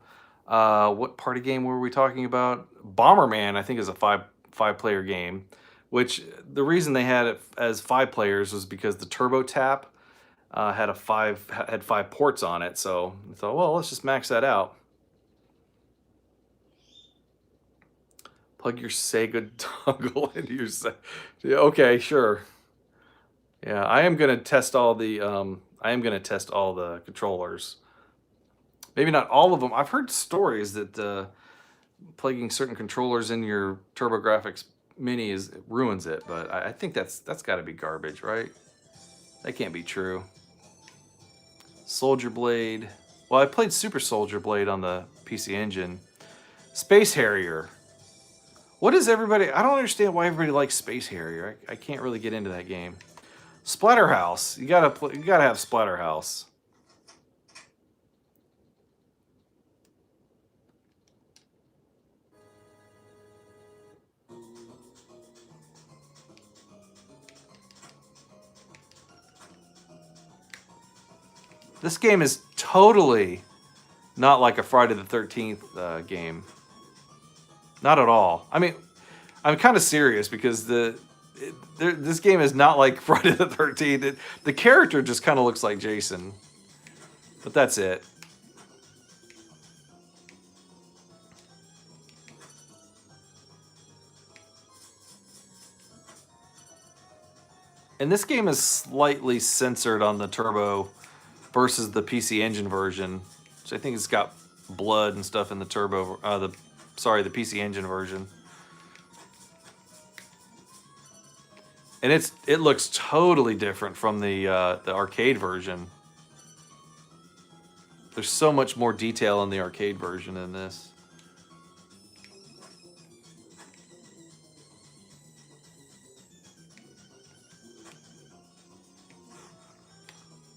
What party game were we talking about? Bomberman, I think, is a five-player game. Which the reason they had it as 5 players was because the Turbo Tap had 5 ports on it. So I thought, well, let's just max that out. Plug your Sega dongle into your yeah, okay, sure. Yeah, I am gonna test all the controllers. Maybe not all of them. I've heard stories that plugging certain controllers in your TurboGrafx Mini ruins it, but I think that's got to be garbage, right? That can't be true. Soldier Blade. Well, I played Super Soldier Blade on the PC Engine. Space Harrier. What is everybody? I don't understand why everybody likes Space Harrier. I can't really get into that game. Splatterhouse. You gotta have Splatterhouse. This game is totally not like a Friday the 13th game. Not at all. I mean, I'm kind of serious because this game is not like Friday the 13th. The character just kind of looks like Jason. But that's it. And this game is slightly censored on the Turbo versus the PC Engine version. So I think it's got blood and stuff in the Turbo, the PC Engine version. And it looks totally different from the arcade version. There's so much more detail in the arcade version than this.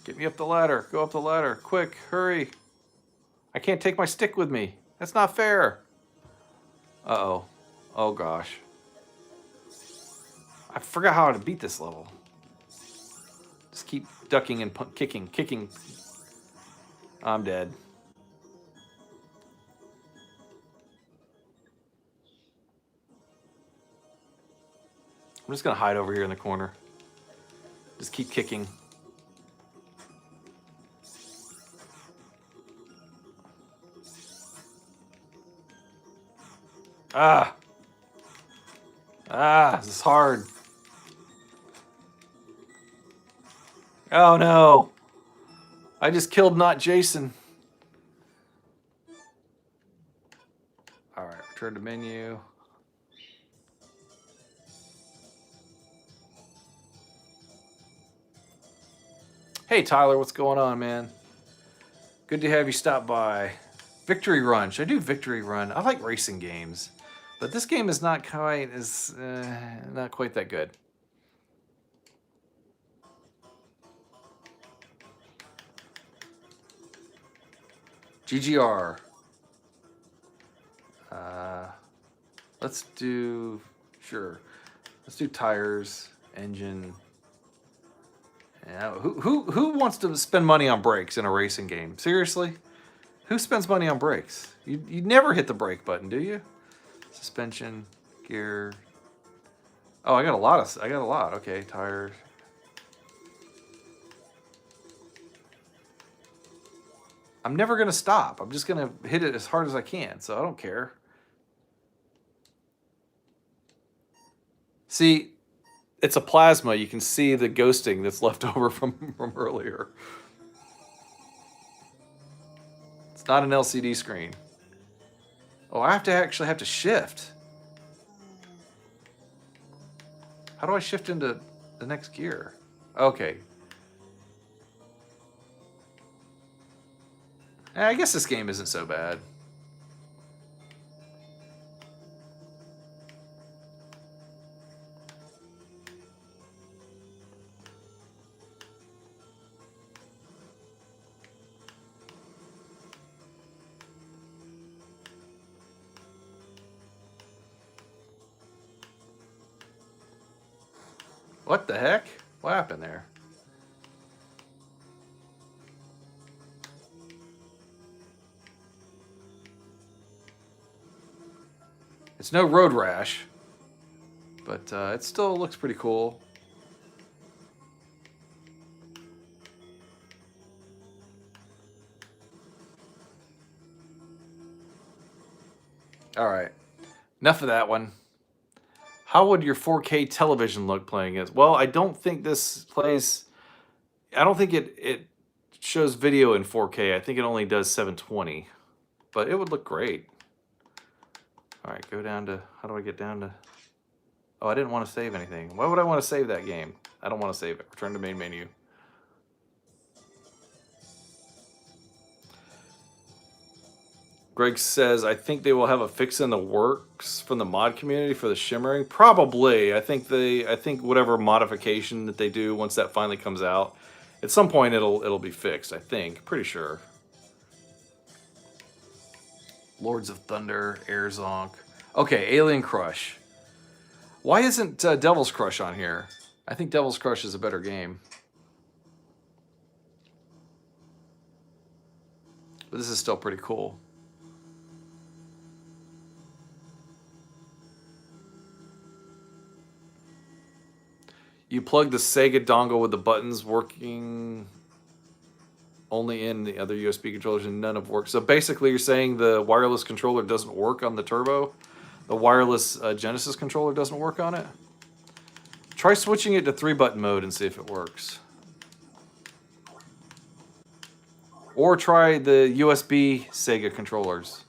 Get me up the ladder. Go up the ladder. Quick, hurry. I can't take my stick with me. That's not fair. Uh-oh. Oh, gosh. I forgot how to beat this level. Just keep ducking and kicking. I'm dead. I'm just going to hide over here in the corner. Just keep kicking. This is hard. Oh no. I just killed not Jason. Alright, return to menu. Hey Tyler, what's going on, man? Good to have you stop by. Victory Run. Should I do Victory Run? I like racing games, but this game is not quite that good. GGR. Let's do tires, engine. Yeah, who wants to spend money on brakes in a racing game? Seriously? Who spends money on brakes? You never hit the brake button, do you? Suspension, gear. Oh, I got a lot. Okay, tires. I'm never gonna stop. I'm just gonna hit it as hard as I can, so I don't care. See, it's a plasma. You can see the ghosting that's left over from earlier. It's not an LCD screen. Oh, I actually have to shift. How do I shift into the next gear? Okay. I guess this game isn't so bad. What the heck? What happened there? It's no road rash, but it still looks pretty cool. All right, enough of that one. How would your 4K television look playing it? Well, I don't think this plays. I don't think it shows video in 4K. I think it only does 720, but it would look great. All right, go down to, how do I get down to? Oh, I didn't want to save anything. Why would I want to save that game? I don't want to save it. Return to main menu. Greg says, I think they will have a fix in the works from the mod community for the shimmering. Probably. I think whatever modification that they do once that finally comes out, at some point it'll be fixed, I think. Pretty sure. Lords of Thunder, Air Zonk. Okay, Alien Crush. Why isn't Devil's Crush on here? I think Devil's Crush is a better game. But this is still pretty cool. You plug the Sega dongle with the buttons working only in the other USB controllers and none of work. So basically you're saying the wireless controller doesn't work on the Turbo? The wireless Genesis controller doesn't work on it? Try switching it to 3-button mode and see if it works. Or try the USB Sega controllers.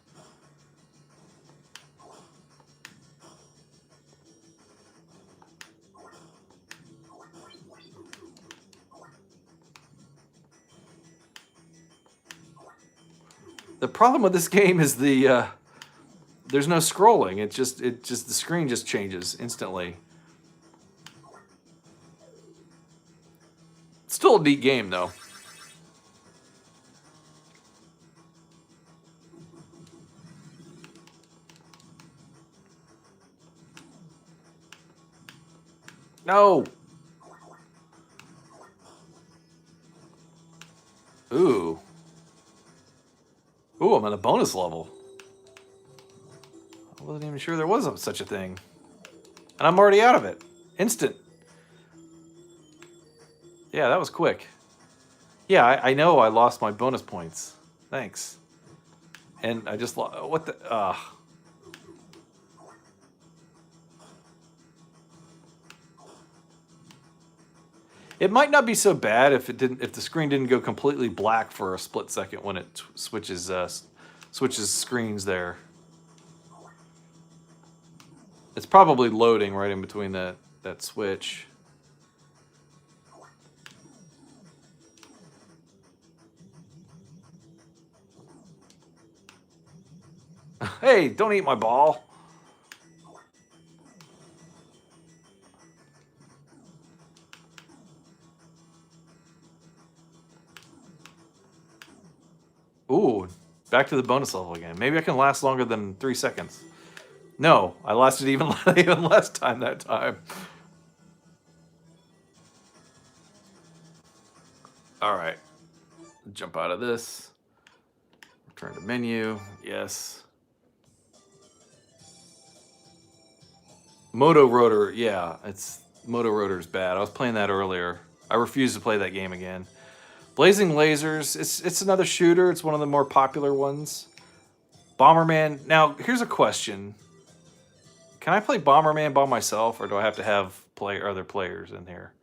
The problem with this game is the there's no scrolling. It just the screen just changes instantly. It's still a neat game though. No. Ooh. Ooh, I'm on a bonus level. I wasn't even sure there was such a thing. And I'm already out of it. Instant. Yeah, that was quick. Yeah, I know I lost my bonus points. Thanks. And I just lost. What the? It might not be so bad if the screen didn't go completely black for a split second when it switches screens there. It's probably loading right in between that switch. Hey, don't eat my ball. Ooh, back to the bonus level again. Maybe I can last longer than 3 seconds. No, I lasted even less time that time. All right, jump out of this. Return to menu. Yes. Moto Rotor, yeah, Moto Rotor's bad. I was playing that earlier. I refuse to play that game again. Blazing Lasers, it's another shooter. It's one of the more popular ones. Bomberman. Now, here's a question. Can I play Bomberman by myself, or do I have to have other players in here?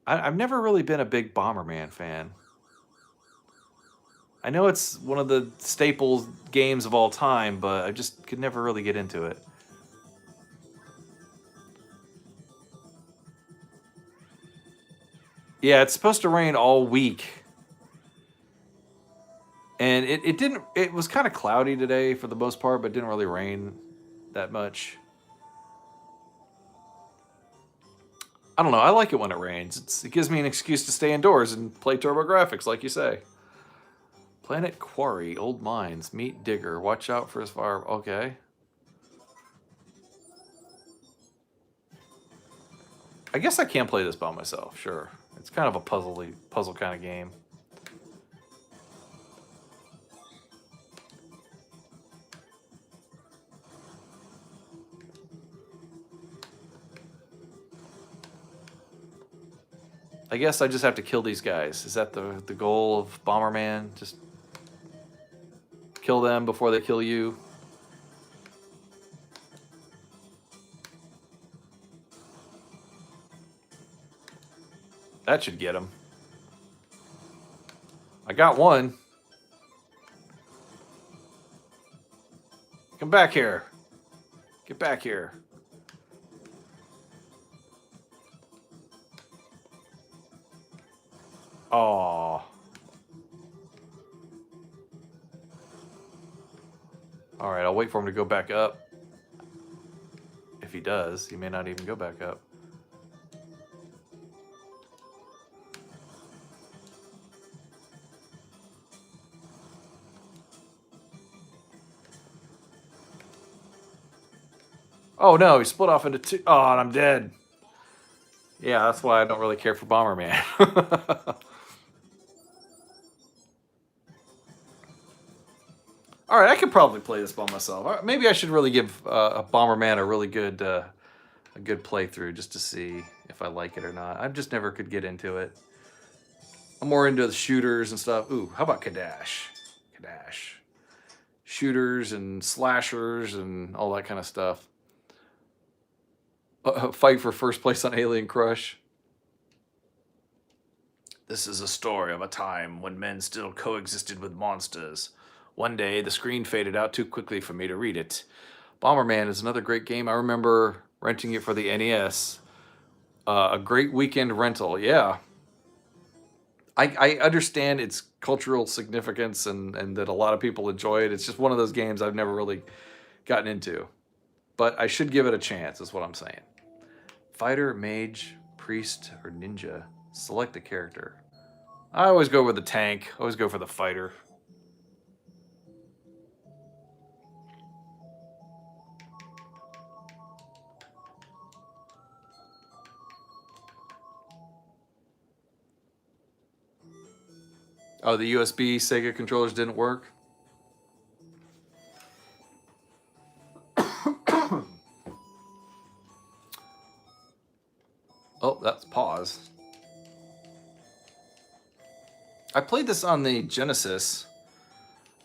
I've never really been a big Bomberman fan. I know it's one of the staple games of all time, but I just could never really get into it. Yeah, it's supposed to rain all week. And it didn't, it was kind of cloudy today for the most part, but it didn't really rain that much. I don't know, I like it when it rains. It gives me an excuse to stay indoors and play TurboGrafx, like you say. Planet Quarry, Old Mines, Meat Digger, watch out for his fire. Okay. I guess I can play this by myself, sure. It's kind of a puzzle kind of game. I guess I just have to kill these guys. Is that the goal of Bomberman? Just kill them before they kill you? That should get him. I got one. Come back here. Get back here. Aww. Alright, I'll wait for him to go back up. If he does, he may not even go back up. Oh no, he split off into two. Oh, and I'm dead. Yeah, that's why I don't really care for Bomberman. Alright, I could probably play this by myself. Maybe I should really give Bomberman a really good a good playthrough just to see if I like it or not. I just never could get into it. I'm more into the shooters and stuff. Ooh, how about Kadash? Kadash. Shooters and slashers and all that kind of stuff. Fight for first place on Alien Crush. This is a story of a time when men still coexisted with monsters. One day, the screen faded out too quickly for me to read it. Bomberman is another great game. I remember renting it for the NES. A great weekend rental, yeah. I understand its cultural significance and that a lot of people enjoy it. It's just one of those games I've never really gotten into. But I should give it a chance, is what I'm saying. Fighter, mage, priest, or ninja. Select a character. I always go with the tank. I always go for the fighter. Oh, the USB Sega controllers didn't work? Oh, that's pause. I played this on the Genesis,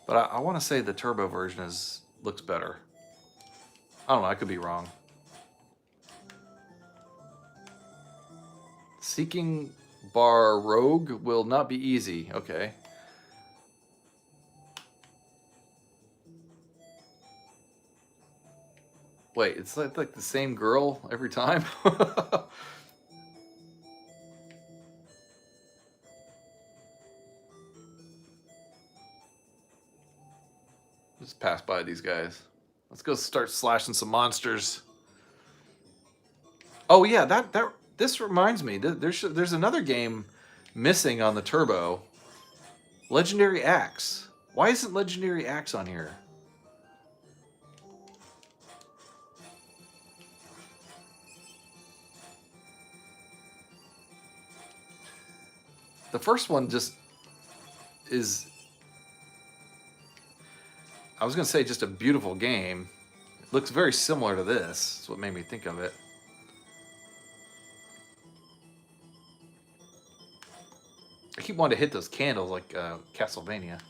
but I want to say the turbo version looks better. I don't know, I could be wrong. Seeking bar rogue will not be easy. Okay. Wait, it's like the same girl every time? Just pass by these guys. Let's go start slashing some monsters. Oh yeah, this reminds me. There's another game missing on the Turbo. Legendary Axe. Why isn't Legendary Axe on here? The first one just is, I was going to say just a beautiful game. It looks very similar to this. That's what made me think of it. I keep wanting to hit those candles like Castlevania.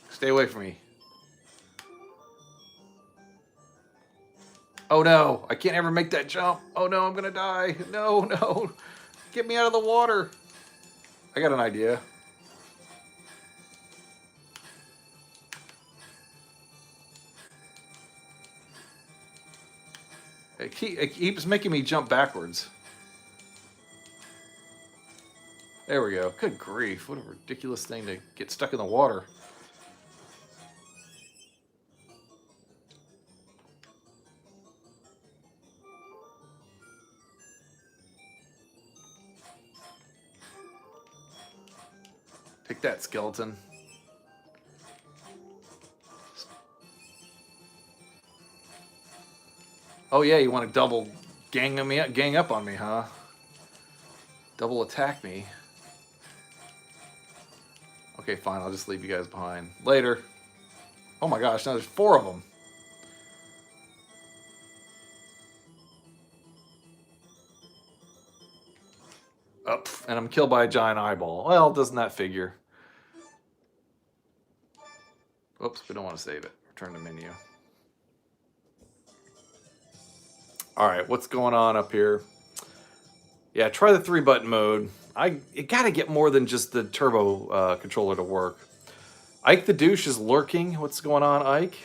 Stay away from me. Oh no, I can't ever make that jump. Oh no, I'm gonna die. No, no. Get me out of the water. I got an idea. It keeps making me jump backwards. There we go. Good grief. What a ridiculous thing to get stuck in the water. Take that, skeleton. Oh yeah, you want to double gang up on me, huh? Double attack me. Okay, fine. I'll just leave you guys behind. Later. Oh my gosh, now there's 4 of them. Up, and I'm killed by a giant eyeball. Well, doesn't that figure? Oops, we don't want to save it. Return to menu. All right, what's going on up here? Yeah, try the 3-button mode. You gotta get more than just the turbo controller to work. Ike the douche is lurking. What's going on, Ike?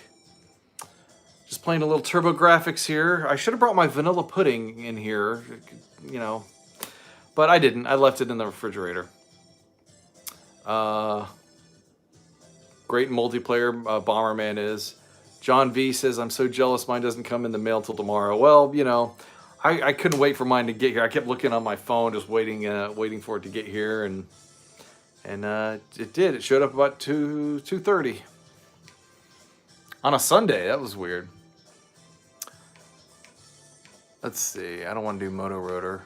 Just playing a little TurboGrafx here. I should have brought my vanilla pudding in here, you know, but I didn't. I left it in the refrigerator. Great multiplayer Bomberman is. John V says, I'm so jealous mine doesn't come in the mail till tomorrow. Well, you know, I couldn't wait for mine to get here. I kept looking on my phone, just waiting for it to get here, and it did. It showed up about 2:30 on a Sunday. That was weird. Let's see. I don't want to do Moto Rotor.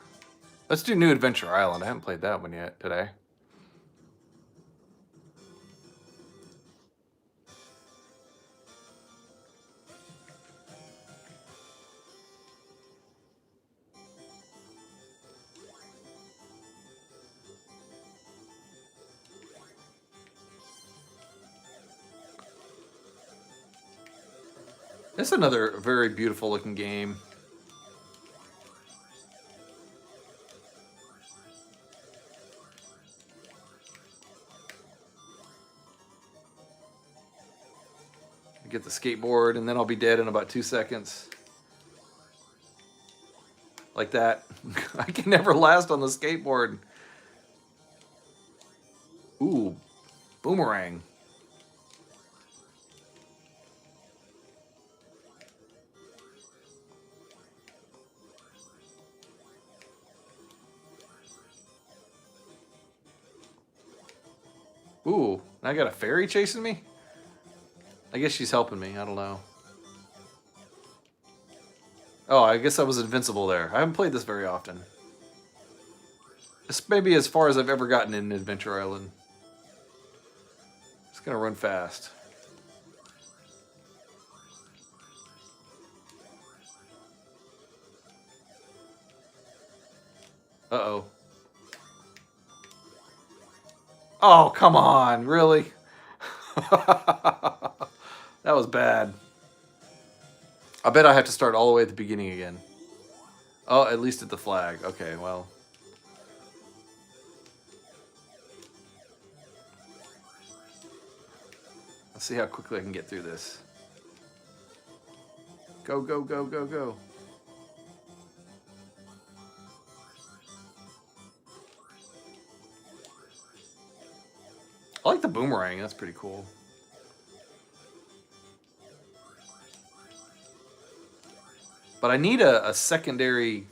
Let's do New Adventure Island. I haven't played that one yet today. It's another very beautiful looking game. Get the skateboard, and then I'll be dead in about 2 seconds. Like that. I can never last on the skateboard. Ooh, boomerang. Ooh, now I got a fairy chasing me? I guess she's helping me. I don't know. Oh, I guess I was invincible there. I haven't played this very often. This may be as far as I've ever gotten in Adventure Island. It's gonna run fast. Uh-oh. Oh, come on. Really? That was bad. I bet I have to start all the way at the beginning again. Oh, at least at the flag. Okay, well. Let's see how quickly I can get through this. Go, go, go, go, go. I like the boomerang. That's pretty cool. But I need a secondary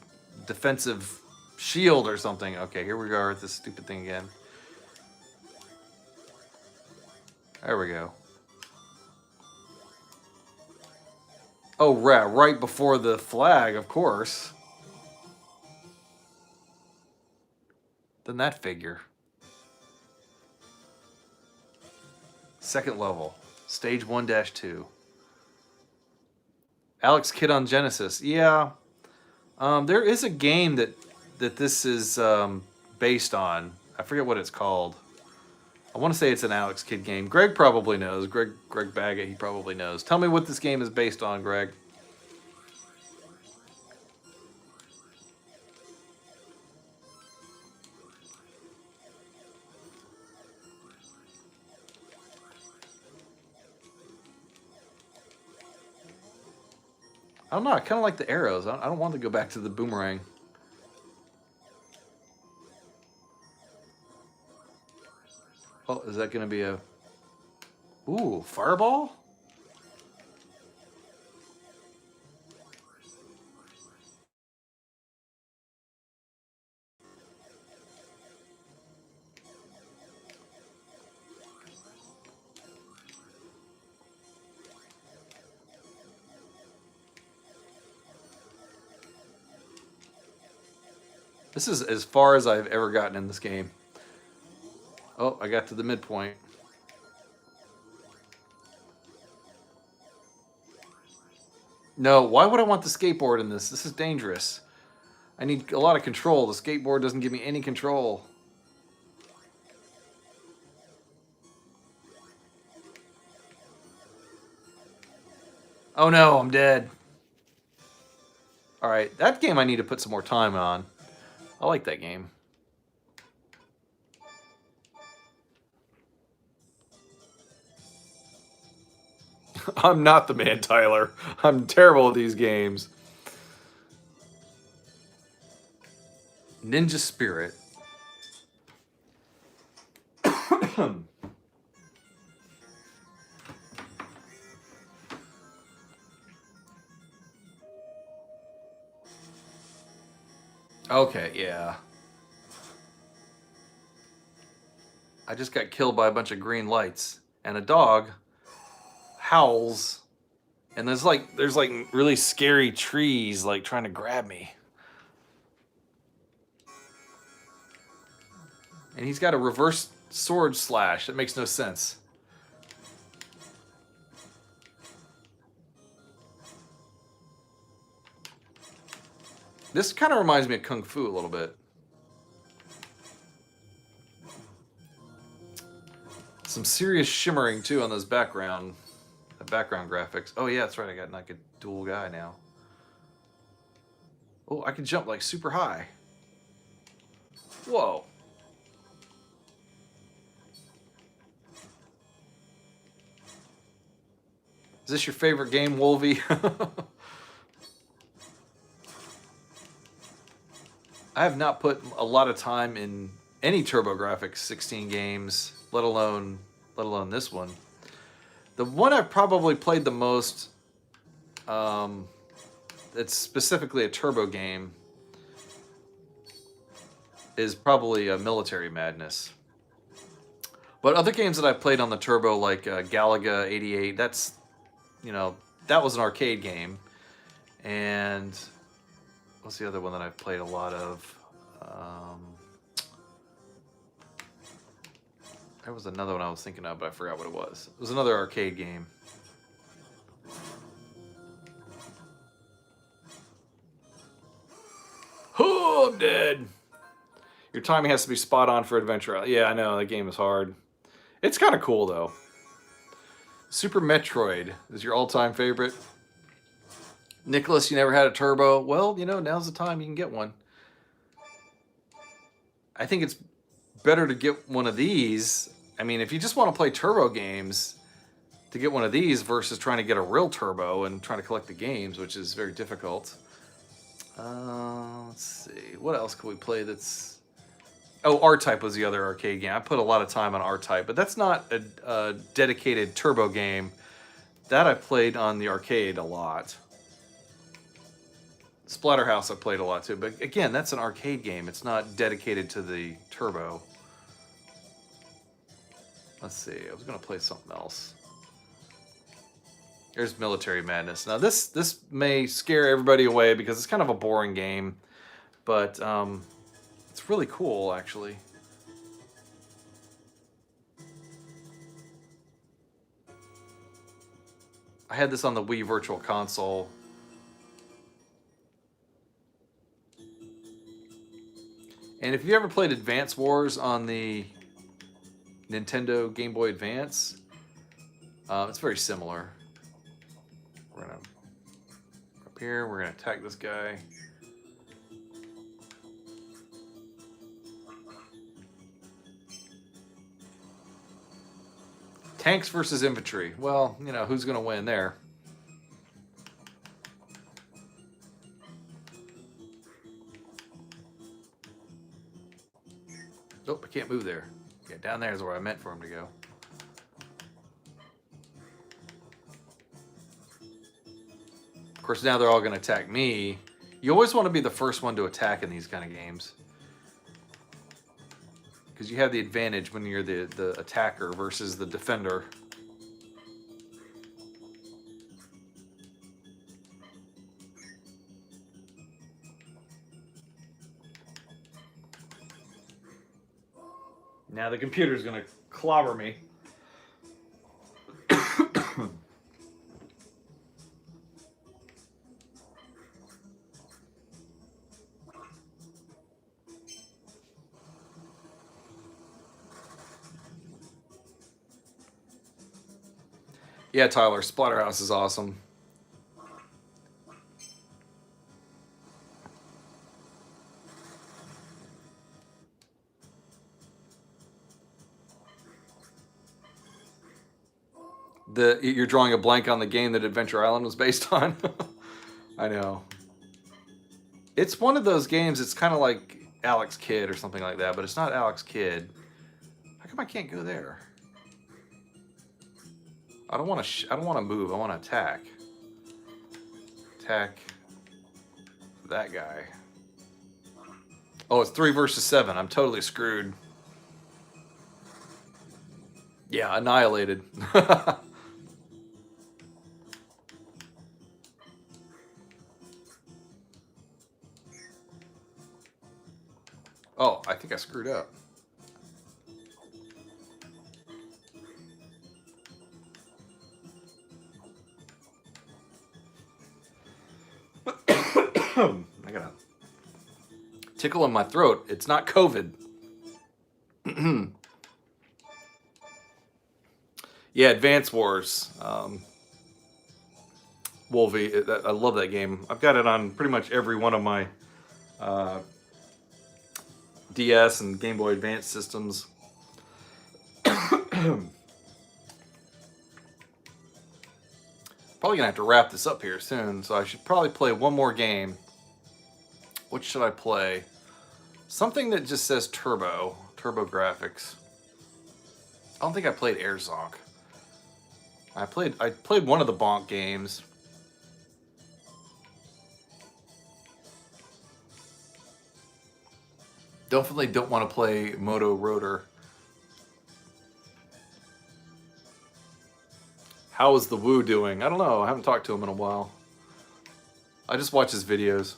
defensive shield or something. Okay, here we go with this stupid thing again. There we go. Oh, right before the flag, of course. Then that figure. Second level. Stage 1-2. Alex Kidd on Genesis. Yeah. There is a game that this is based on. I forget what it's called. I want to say it's an Alex Kidd game. Greg probably knows. Greg Baggett, he probably knows. Tell me what this game is based on, Greg. I don't know. I kind of like the arrows. I don't want to go back to the boomerang. Oh, is that going to be a... Ooh, fireball? This is as far as I've ever gotten in this game. Oh, I got to the midpoint. No, why would I want the skateboard in this? This is dangerous. I need a lot of control. The skateboard doesn't give me any control. Oh no, I'm dead. Alright, that game I need to put some more time on. I like that game. I'm not the man, Tyler. I'm terrible at these games. Ninja Spirit. Okay, yeah. I just got killed by a bunch of green lights, and a dog howls, and there's like really scary trees like trying to grab me. And he's got a reverse sword slash. That makes no sense. This kind of reminds me of Kung Fu a little bit. Some serious shimmering too on those background graphics. Oh yeah, that's right. I got like a dual guy now. Oh, I can jump like super high. Whoa. Is this your favorite game, Wolvie? I have not put a lot of time in any TurboGrafx-16 games, let alone this one. The one I've probably played the most, it's specifically a turbo game, is probably Military Madness. But other games that I've played on the turbo, like Galaga 88, that's, you know, that was an arcade game. And what's the other one that I've played a lot of? There was another one I was thinking of, but I forgot what it was. It was another arcade game. Oh, I'm dead. Your timing has to be spot on for Adventure. Yeah, I know, the game is hard. It's kind of cool, though. Super Metroid is your all-time favorite. Nicholas, you never had a turbo? Well, you know, now's the time you can get one. I think it's better to get one of these. I mean, if you just want to play turbo games, to get one of these versus trying to get a real turbo and trying to collect the games, which is very difficult. Let's see. What else could we play that's... Oh, R-Type was the other arcade game. I put a lot of time on R-Type, but that's not a dedicated turbo game. That I played on the arcade a lot. Splatterhouse I played a lot too, but again, that's an arcade game. It's not dedicated to the turbo. Let's see, I was gonna play something else. There's Military Madness. Now this may scare everybody away because it's kind of a boring game, but it's really cool actually. I had this on the Wii Virtual Console. And if you ever played Advance Wars on the Nintendo Game Boy Advance, it's very similar. We're gonna up here. We're gonna attack this guy. Tanks versus infantry. Well, you know who's gonna win there. Oh, I can't move there. Yeah, down there is where I meant for him to go. Of course, now they're all going to attack me. You always want to be the first one to attack in these kind of games, because you have the advantage when you're the attacker versus the defender. Now the computer's gonna clobber me. Yeah, Tyler, Splatterhouse is awesome. You're drawing a blank on the game that Adventure Island was based on. I know. It's one of those games. It's kind of like Alex Kidd or something like that, but it's not Alex Kidd. How come I can't go there? I don't want to. I don't want to move. I want to attack. Attack that guy. Oh, it's 3 versus 7. I'm totally screwed. Yeah, annihilated. Oh, I think I screwed up. I got a tickle in my throat. It's not COVID. Yeah, Advance Wars. Wolvie, I love that game. I've got it on pretty much every one of my DS and Game Boy Advance systems. Probably gonna have to wrap this up here soon, so I should probably play one more game. What should I play? Something that just says TurboGrafx. I don't think I played Air Zonk. I played one of the Bonk games. Definitely don't want to play Moto Rotor. How is the Woo doing? I don't know. I haven't talked to him in a while. I just watch his videos.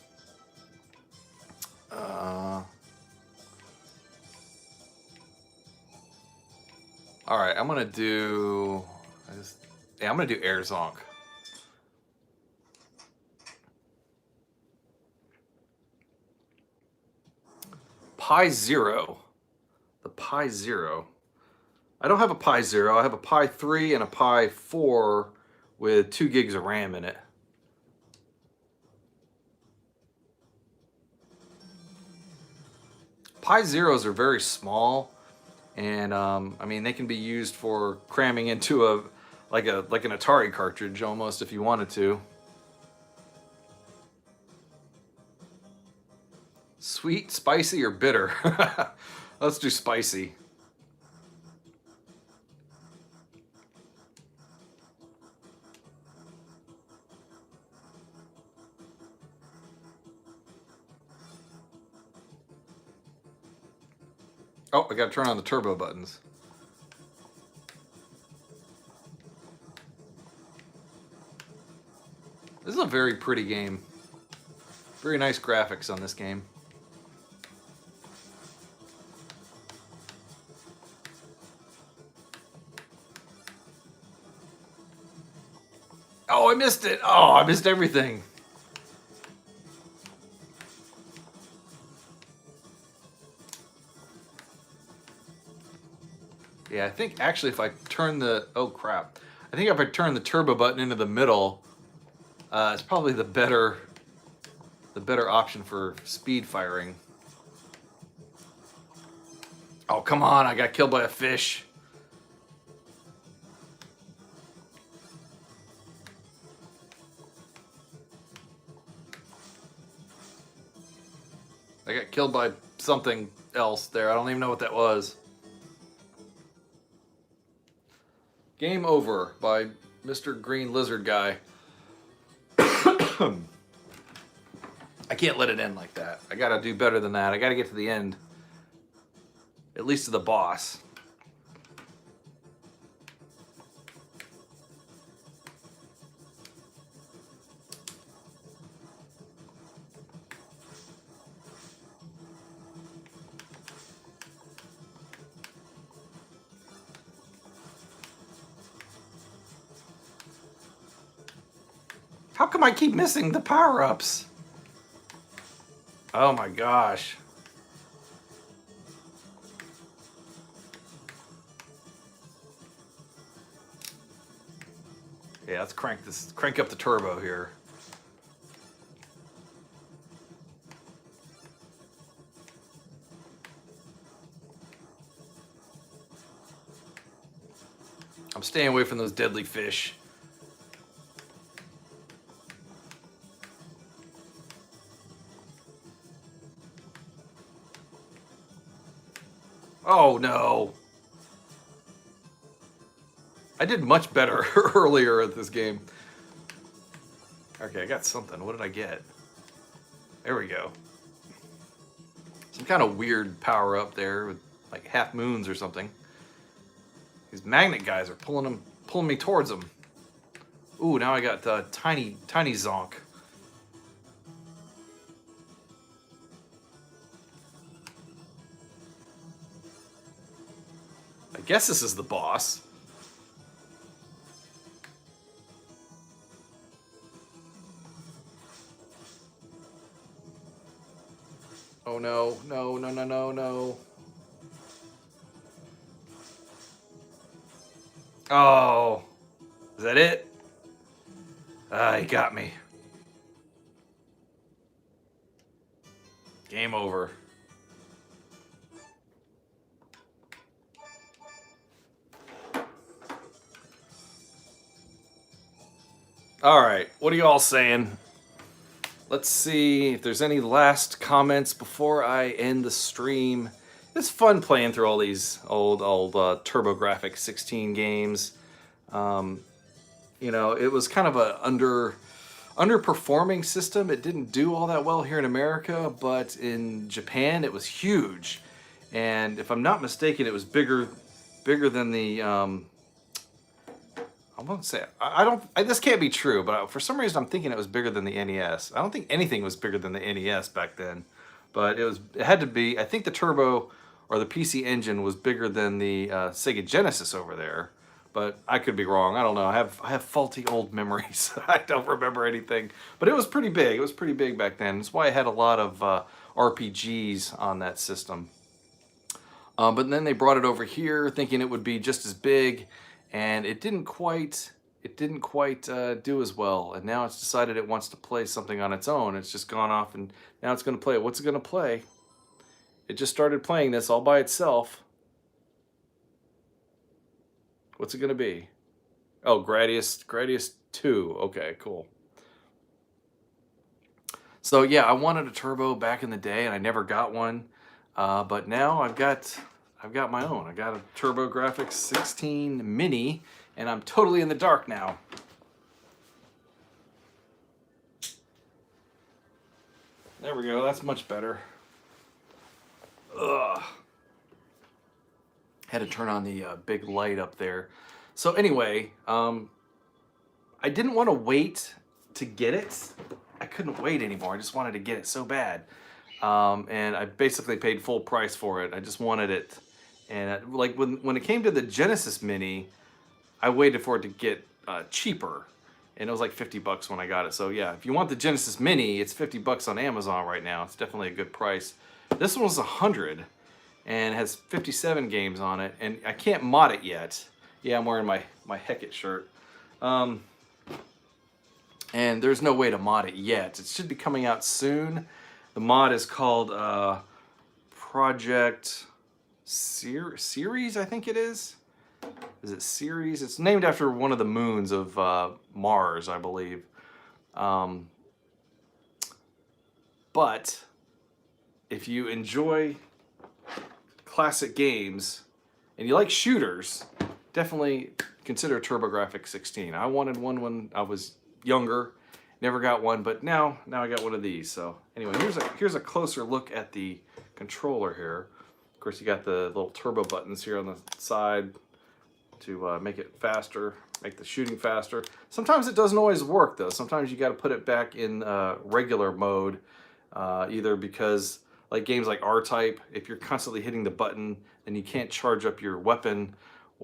All right, I'm gonna do. I'm gonna do Air Zonk. Pi Zero. The Pi Zero. I don't have a Pi Zero. I have a Pi 3 and a Pi 4 with 2 gigs of RAM in it. Pi Zeros are very small, and I mean they can be used for cramming into a like an Atari cartridge almost if you wanted to. Sweet, spicy, or bitter? Let's do spicy. Oh, I gotta turn on the turbo buttons. This is a very pretty game. Very nice graphics on this game. Oh, I missed it. Oh, I missed everything. Yeah, I think actually if I turn the, oh crap. I think if I turn the turbo button into the middle, it's probably the better option for speed firing. Oh, come on, I got killed by a fish. I got killed by something else there. I don't even know what that was. Game over by Mr. Green Lizard Guy. I can't let it end like that. I gotta do better than that. I gotta get to the end. At least to the boss. How come I keep missing the power-ups? Oh my gosh. Yeah, let's crank up the turbo here. I'm staying away from those deadly fish. Oh no. I did much better earlier at this game. Okay, I got something. What did I get? There we go. Some kind of weird power up there with like half moons or something. These magnet guys are pulling me towards them. Ooh, now I got tiny zonk. I guess this is the boss. Oh no, no, no, no, no, no. Oh, is that it? Ah, he got me. Game over. All right, what are you all saying? Let's see if there's any last comments before I end the stream. It's fun playing through all these old TurboGrafx-16 games. You know, it was kind of a underperforming system. It didn't do all that well here in America, but in Japan it was huge. And if I'm not mistaken, it was bigger than the I won't say this can't be true, but for some reason I'm thinking it was bigger than the NES. I don't think anything was bigger than the NES back then, but it had to be. I think the Turbo or the PC Engine was bigger than the Sega Genesis over there, but I could be wrong. I don't know. I have faulty old memories. I don't remember anything, but it was pretty big. It was pretty big back then. That's why I had a lot of RPGs on that system. But then they brought it over here thinking it would be just as big, and it didn't quite do as well. And now it's decided it wants to play something on its own. It's just gone off, and now it's going to play. What's it going to play? It just started playing this all by itself. What's it going to be? Oh, Gradius 2. Okay, cool. So yeah, I wanted a turbo back in the day, and I never got one. But now I've got my own. I got a TurboGrafx-16 Mini, and I'm totally in the dark now. There we go. That's much better. Ugh. Had to turn on the big light up there. So anyway, I didn't want to wait to get it. I couldn't wait anymore. I just wanted to get it so bad. And I basically paid full price for it. I just wanted it. And like when it came to the Genesis Mini, I waited for it to get cheaper. And it was like 50 bucks when I got it. So yeah, if you want the Genesis Mini, it's 50 bucks on Amazon right now. It's definitely a good price. This one was 100 and has 57 games on it. And I can't mod it yet. Yeah, I'm wearing my Heckett shirt. And there's no way to mod it yet. It should be coming out soon. The mod is called Project Series, I think it is. Is it Series? It's named after one of the moons of Mars, I believe. But if you enjoy classic games and you like shooters, definitely consider TurboGrafx-16. I wanted one when I was younger. Never got one, but now I got one of these. So anyway, here's a closer look at the controller here. Of course, you got the little turbo buttons here on the side to make it faster, make the shooting faster. Sometimes it doesn't always work though. Sometimes you got to put it back in regular mode, either because like games like R-Type, if you're constantly hitting the button, then you can't charge up your weapon,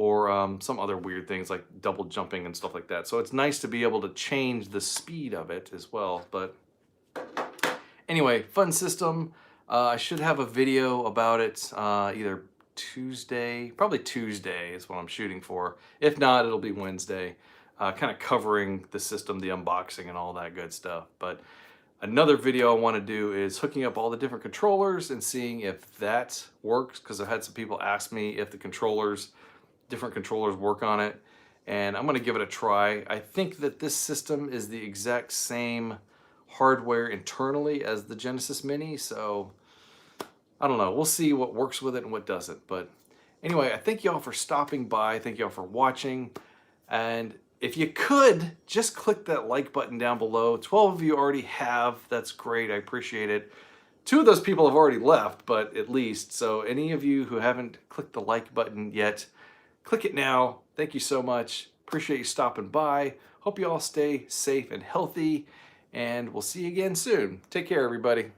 or some other weird things like double jumping and stuff like that. So it's nice to be able to change the speed of it as well. But anyway, fun system. I should have a video about it either Tuesday, probably Tuesday is what I'm shooting for. If not, it'll be Wednesday, kind of covering the system, the unboxing and all that good stuff. But another video I want to do is hooking up all the different controllers and seeing if that works, because I've had some people ask me if the different controllers work on it, and I'm going to give it a try. I think that this system is the exact same hardware internally as the Genesis Mini, so I don't know. We'll see what works with it and what doesn't. But anyway, I thank y'all for stopping by. Thank y'all for watching. And if you could, just click that like button down below. 12 of you already have. That's great. I appreciate it. 2 of those people have already left, but at least. So any of you who haven't clicked the like button yet, click it now. Thank you so much. Appreciate you stopping by. Hope you all stay safe and healthy. And we'll see you again soon. Take care, everybody.